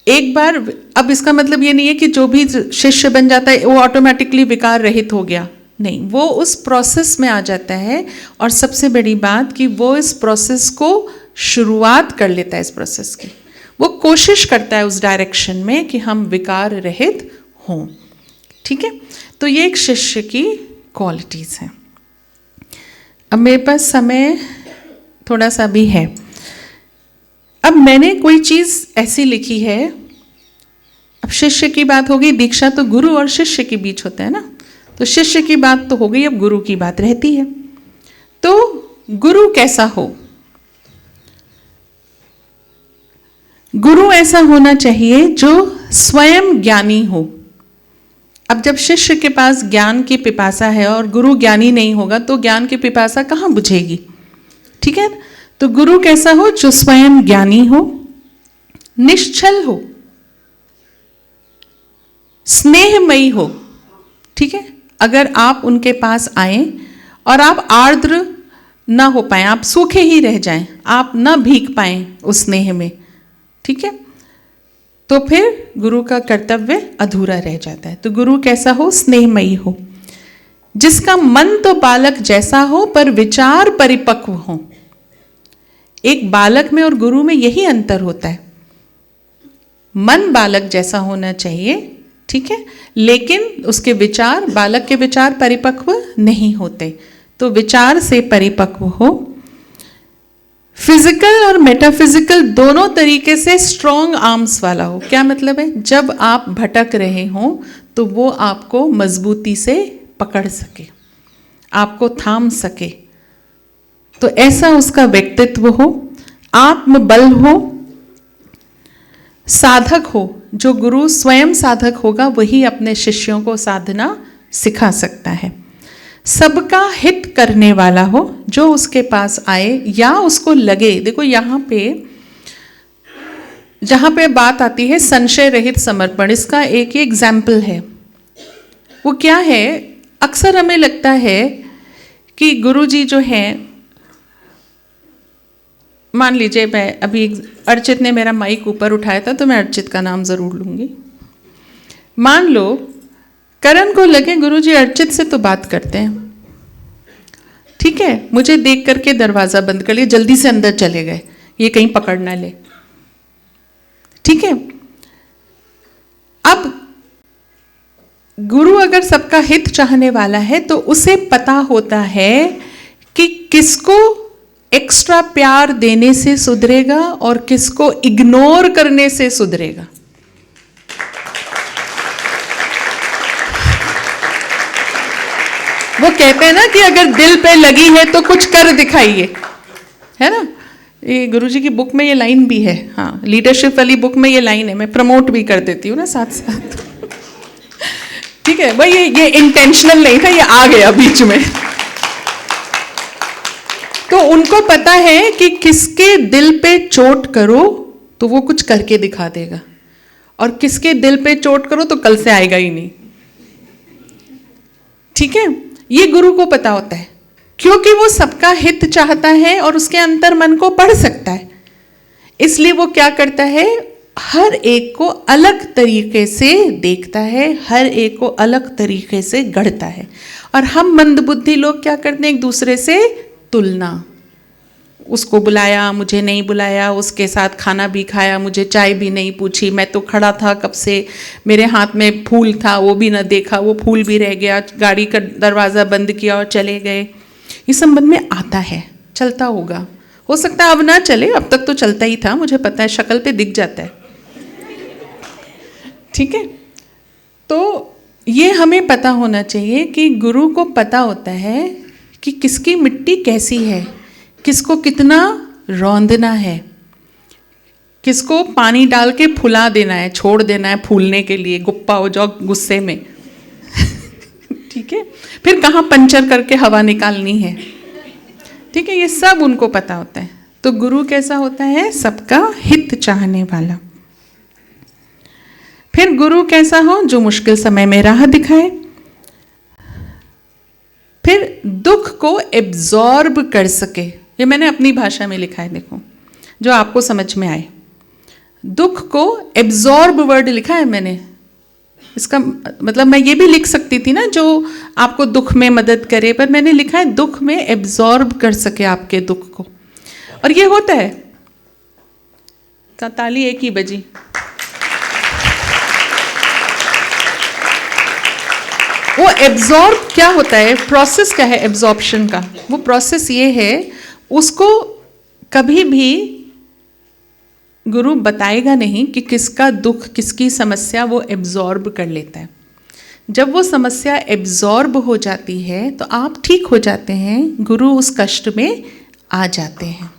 एक बार, अब इसका मतलब ये नहीं है कि जो भी शिष्य बन जाता है वो ऑटोमेटिकली विकार रहित हो गया, नहीं, वो उस प्रोसेस में आ जाता है। और सबसे बड़ी बात कि वो इस प्रोसेस को शुरुआत कर लेता है, इस प्रोसेस की वो कोशिश करता है उस डायरेक्शन में कि हम विकार रहित हों। ठीक है, तो ये एक शिष्य की क्वालिटीज़ हैं। अब मेरे पास समय थोड़ा सा भी है। अब मैंने कोई चीज़ ऐसी लिखी है, अब शिष्य की बात होगी, दीक्षा तो गुरु और शिष्य के बीच होता है ना, तो शिष्य की बात तो हो गई, अब गुरु की बात रहती है। तो गुरु कैसा हो? गुरु ऐसा होना चाहिए जो स्वयं ज्ञानी हो। अब जब शिष्य के पास ज्ञान की पिपासा है और गुरु ज्ञानी नहीं होगा तो ज्ञान की पिपासा कहाँ बुझेगी? ठीक है, तो गुरु कैसा हो? जो स्वयं ज्ञानी हो, निश्चल हो, स्नेहमयी हो। ठीक है, अगर आप उनके पास आए और आप आर्द्र ना हो पाए, आप सूखे ही रह जाएं, आप ना भीग पाएं उस स्नेह में, ठीक है, तो फिर गुरु का कर्तव्य अधूरा रह जाता है। तो गुरु कैसा हो? स्नेहमयी हो, जिसका मन तो बालक जैसा हो पर विचार परिपक्व हो। एक बालक में और गुरु में यही अंतर होता है। मन बालक जैसा होना चाहिए, ठीक है, लेकिन उसके विचार, बालक के विचार परिपक्व नहीं होते, तो विचार से परिपक्व हो। फिजिकल और मेटाफिजिकल दोनों तरीके से स्ट्रॉन्ग आर्म्स वाला हो। क्या मतलब है? जब आप भटक रहे हो तो वो आपको मजबूती से पकड़ सके, आपको थाम सके, तो ऐसा उसका व्यक्तित्व हो। आत्मबल हो, साधक हो। जो गुरु स्वयं साधक होगा वही अपने शिष्यों को साधना सिखा सकता है। सबका हित करने वाला हो, जो उसके पास आए या उसको लगे। देखो यहाँ पे जहाँ पे बात आती है संशय रहित समर्पण, इसका एक एग्जाम्पल है। वो क्या है? अक्सर हमें लगता है कि गुरुजी जो हैं, मान लीजिए मैं अभी अर्चित ने मेरा माइक ऊपर उठाया था तो मैं अर्चित का नाम जरूर लूंगी। मान लो करण को लगे गुरुजी अर्चित से तो बात करते हैं, ठीक है, मुझे देख करके दरवाजा बंद कर लिया, जल्दी से अंदर चले गए, ये कहीं पकड़ ना ले, ठीक है। अब गुरु अगर सबका हित चाहने वाला है तो उसे पता होता है कि किसको एक्स्ट्रा प्यार देने से सुधरेगा और किसको इग्नोर करने से सुधरेगा। वो कहते हैं ना कि अगर दिल पे लगी है तो कुछ कर दिखाइए, है ना। ये गुरुजी की बुक में ये लाइन भी है, हाँ, लीडरशिप वाली बुक में ये लाइन है, मैं प्रमोट भी कर देती हूँ ना साथ साथ, ठीक है भाई। ये इंटेंशनल नहीं था, ये आ गया बीच में। तो उनको पता है कि किसके दिल पे चोट करो तो वो कुछ करके दिखा देगा, और किसके दिल पे चोट करो तो कल से आएगा ही नहीं, ठीक है। ये गुरु को पता होता है, क्योंकि वो सबका हित चाहता है और उसके अंतर मन को पढ़ सकता है। इसलिए वो क्या करता है, हर एक को अलग तरीके से देखता है, हर एक को अलग तरीके से गढ़ता है। और हम मंदबुद्धि लोग क्या करते हैं, एक दूसरे से तुलना, उसको बुलाया मुझे नहीं बुलाया, उसके साथ खाना भी खाया मुझे चाय भी नहीं पूछी, मैं तो खड़ा था कब से, मेरे हाथ में फूल था वो भी ना देखा, वो फूल भी रह गया, गाड़ी का दरवाज़ा बंद किया और चले गए। ये संबंध में आता है, चलता होगा, हो सकता है अब ना चले, अब तक तो चलता ही था, मुझे पता है, शक्ल पे दिख जाता है। ठीक है, तो ये हमें पता होना चाहिए कि गुरु को पता होता है कि किसकी मिट्टी कैसी है, किसको कितना रौंदना है, किसको पानी डाल के फुला देना है, छोड़ देना है फूलने के लिए, गुप्पा हो जाओ गुस्से में। ठीक है, फिर कहाँ पंचर करके हवा निकालनी है। ठीक है, ये सब उनको पता होता है। तो गुरु कैसा होता है? सबका हित चाहने वाला। फिर गुरु कैसा हो? जो मुश्किल समय में राह दिखाए। फिर दुख को एब्जॉर्ब कर सके। ये मैंने अपनी भाषा में लिखा है, देखो, जो आपको समझ में आए। दुख को एब्जॉर्ब वर्ड लिखा है मैंने। इसका मतलब मैं ये भी लिख सकती थी ना, जो आपको दुख में मदद करे, पर मैंने लिखा है दुख में एब्जॉर्ब कर सके आपके दुख को। और ये होता है। ताली 1 ही बजी। वो एब्जॉर्ब क्या होता है? प्रोसेस क्या है एब्जॉर्प्शन का? वो प्रोसेस ये है, उसको कभी भी गुरु बताएगा नहीं कि किसका दुख, किसकी समस्या वो एब्जॉर्ब कर लेता है। जब वो समस्या एब्जॉर्ब हो जाती है तो आप ठीक हो जाते हैं, गुरु उस कष्ट में आ जाते हैं।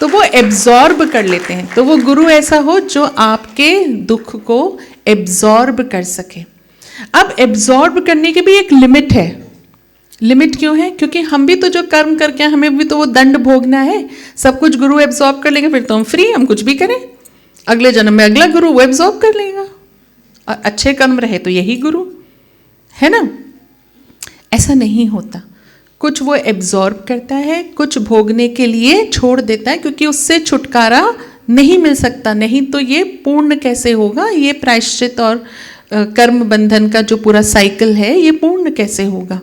तो वो एब्जॉर्ब कर लेते हैं। तो वो गुरु ऐसा हो जो आपके दुख को एब्जॉर्ब कर सके। अब एब्जॉर्ब करने की भी एक लिमिट है। लिमिट क्यों है? क्योंकि हम भी तो जो कर्म करके हमें भी तो वो दंड भोगना है। सब कुछ गुरु एब्जॉर्ब कर लेंगे, फिर तो हम फ्री, हम कुछ भी करें। अगले जन्म में अगला गुरु वो एब्जॉर्ब कर लेगा, और अच्छे कर्म रहे तो यही गुरु है ना। ऐसा नहीं होता। कुछ वो एब्जॉर्ब करता है, कुछ भोगने के लिए छोड़ देता है, क्योंकि उससे छुटकारा नहीं मिल सकता। नहीं तो ये पूर्ण कैसे होगा? ये प्रायश्चित और कर्म बंधन का जो पूरा साइकिल है, ये पूर्ण कैसे होगा?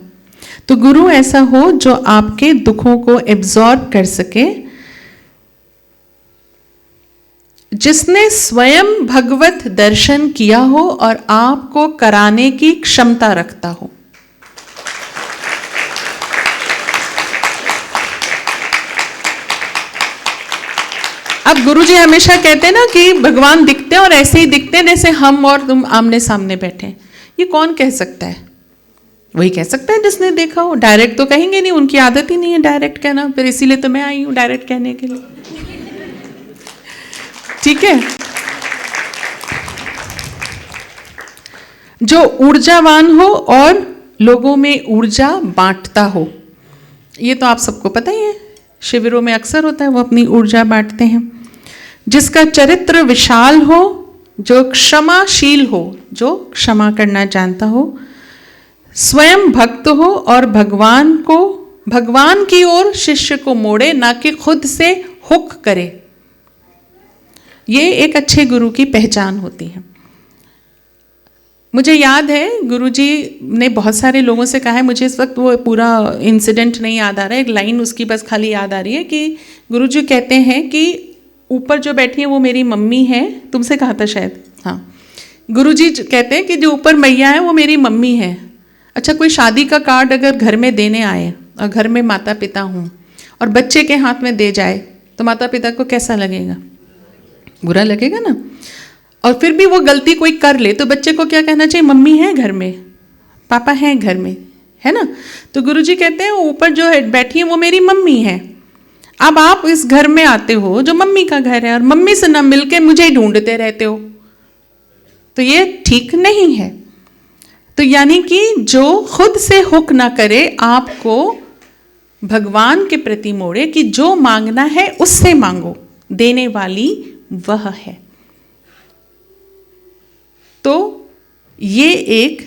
तो गुरु ऐसा हो जो आपके दुखों को एब्जॉर्ब कर सके, जिसने स्वयं भगवत दर्शन किया हो और आपको कराने की क्षमता रखता हो। अब गुरुजी हमेशा कहते हैं ना कि भगवान दिखते हैं और ऐसे ही दिखते हैं जैसे हम और तुम आमने सामने बैठे हैं। ये कौन कह सकता है? वही कह सकता है जिसने देखा हो। डायरेक्ट तो कहेंगे नहीं, उनकी आदत ही नहीं है डायरेक्ट कहना, फिर इसीलिए तो मैं आई हूं डायरेक्ट कहने के लिए। ठीक है, जो ऊर्जावान हो और लोगों में ऊर्जा बांटता हो। ये तो आप सबको पता ही है, शिविरों में अक्सर होता है, वो अपनी ऊर्जा बांटते हैं। जिसका चरित्र विशाल हो, जो क्षमाशील हो, जो क्षमा करना जानता हो, स्वयं भक्त हो और भगवान की ओर शिष्य को मोड़े, ना कि खुद से हुक करे। ये एक अच्छे गुरु की पहचान होती है। मुझे याद है गुरुजी ने बहुत सारे लोगों से कहा है, मुझे इस वक्त वो पूरा इंसिडेंट नहीं याद आ रहा है, एक लाइन उसकी बस खाली याद आ रही है कि गुरुजी कहते हैं कि ऊपर जो बैठी है वो मेरी मम्मी है। तुमसे कहा था शायद, हाँ। गुरुजी कहते हैं कि जो ऊपर मैया है वो मेरी मम्मी है। अच्छा, कोई शादी का कार्ड अगर घर में देने आए और घर में माता पिता हों और बच्चे के हाथ में दे जाए तो माता पिता को कैसा लगेगा? बुरा लगेगा ना। और फिर भी वो गलती कोई कर ले तो बच्चे को क्या कहना चाहिए? मम्मी है घर में, पापा हैं घर में, है ना। तो गुरुजी कहते हैं ऊपर जो है बैठी है वो मेरी मम्मी है। अब आप इस घर में आते हो जो मम्मी का घर है और मम्मी से ना मिलके मुझे ही ढूंढते रहते हो, तो ये ठीक नहीं है। तो यानी कि जो खुद से हुक ना करे, आपको भगवान के प्रति मोड़े कि जो मांगना है उससे मांगो, देने वाली वह है। तो ये एक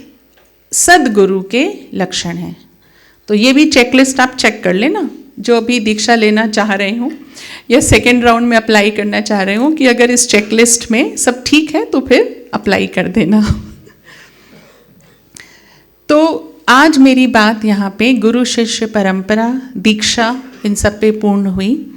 सद्गुरु के लक्षण हैं। तो ये भी चेकलिस्ट आप चेक कर लेना, जो अभी दीक्षा लेना चाह रहे हो या सेकेंड राउंड में अप्लाई करना चाह रहे हो, कि अगर इस चेकलिस्ट में सब ठीक है तो फिर अप्लाई कर देना। तो आज मेरी बात यहाँ पे गुरु शिष्य परंपरा, दीक्षा, इन सब पे पूर्ण हुई।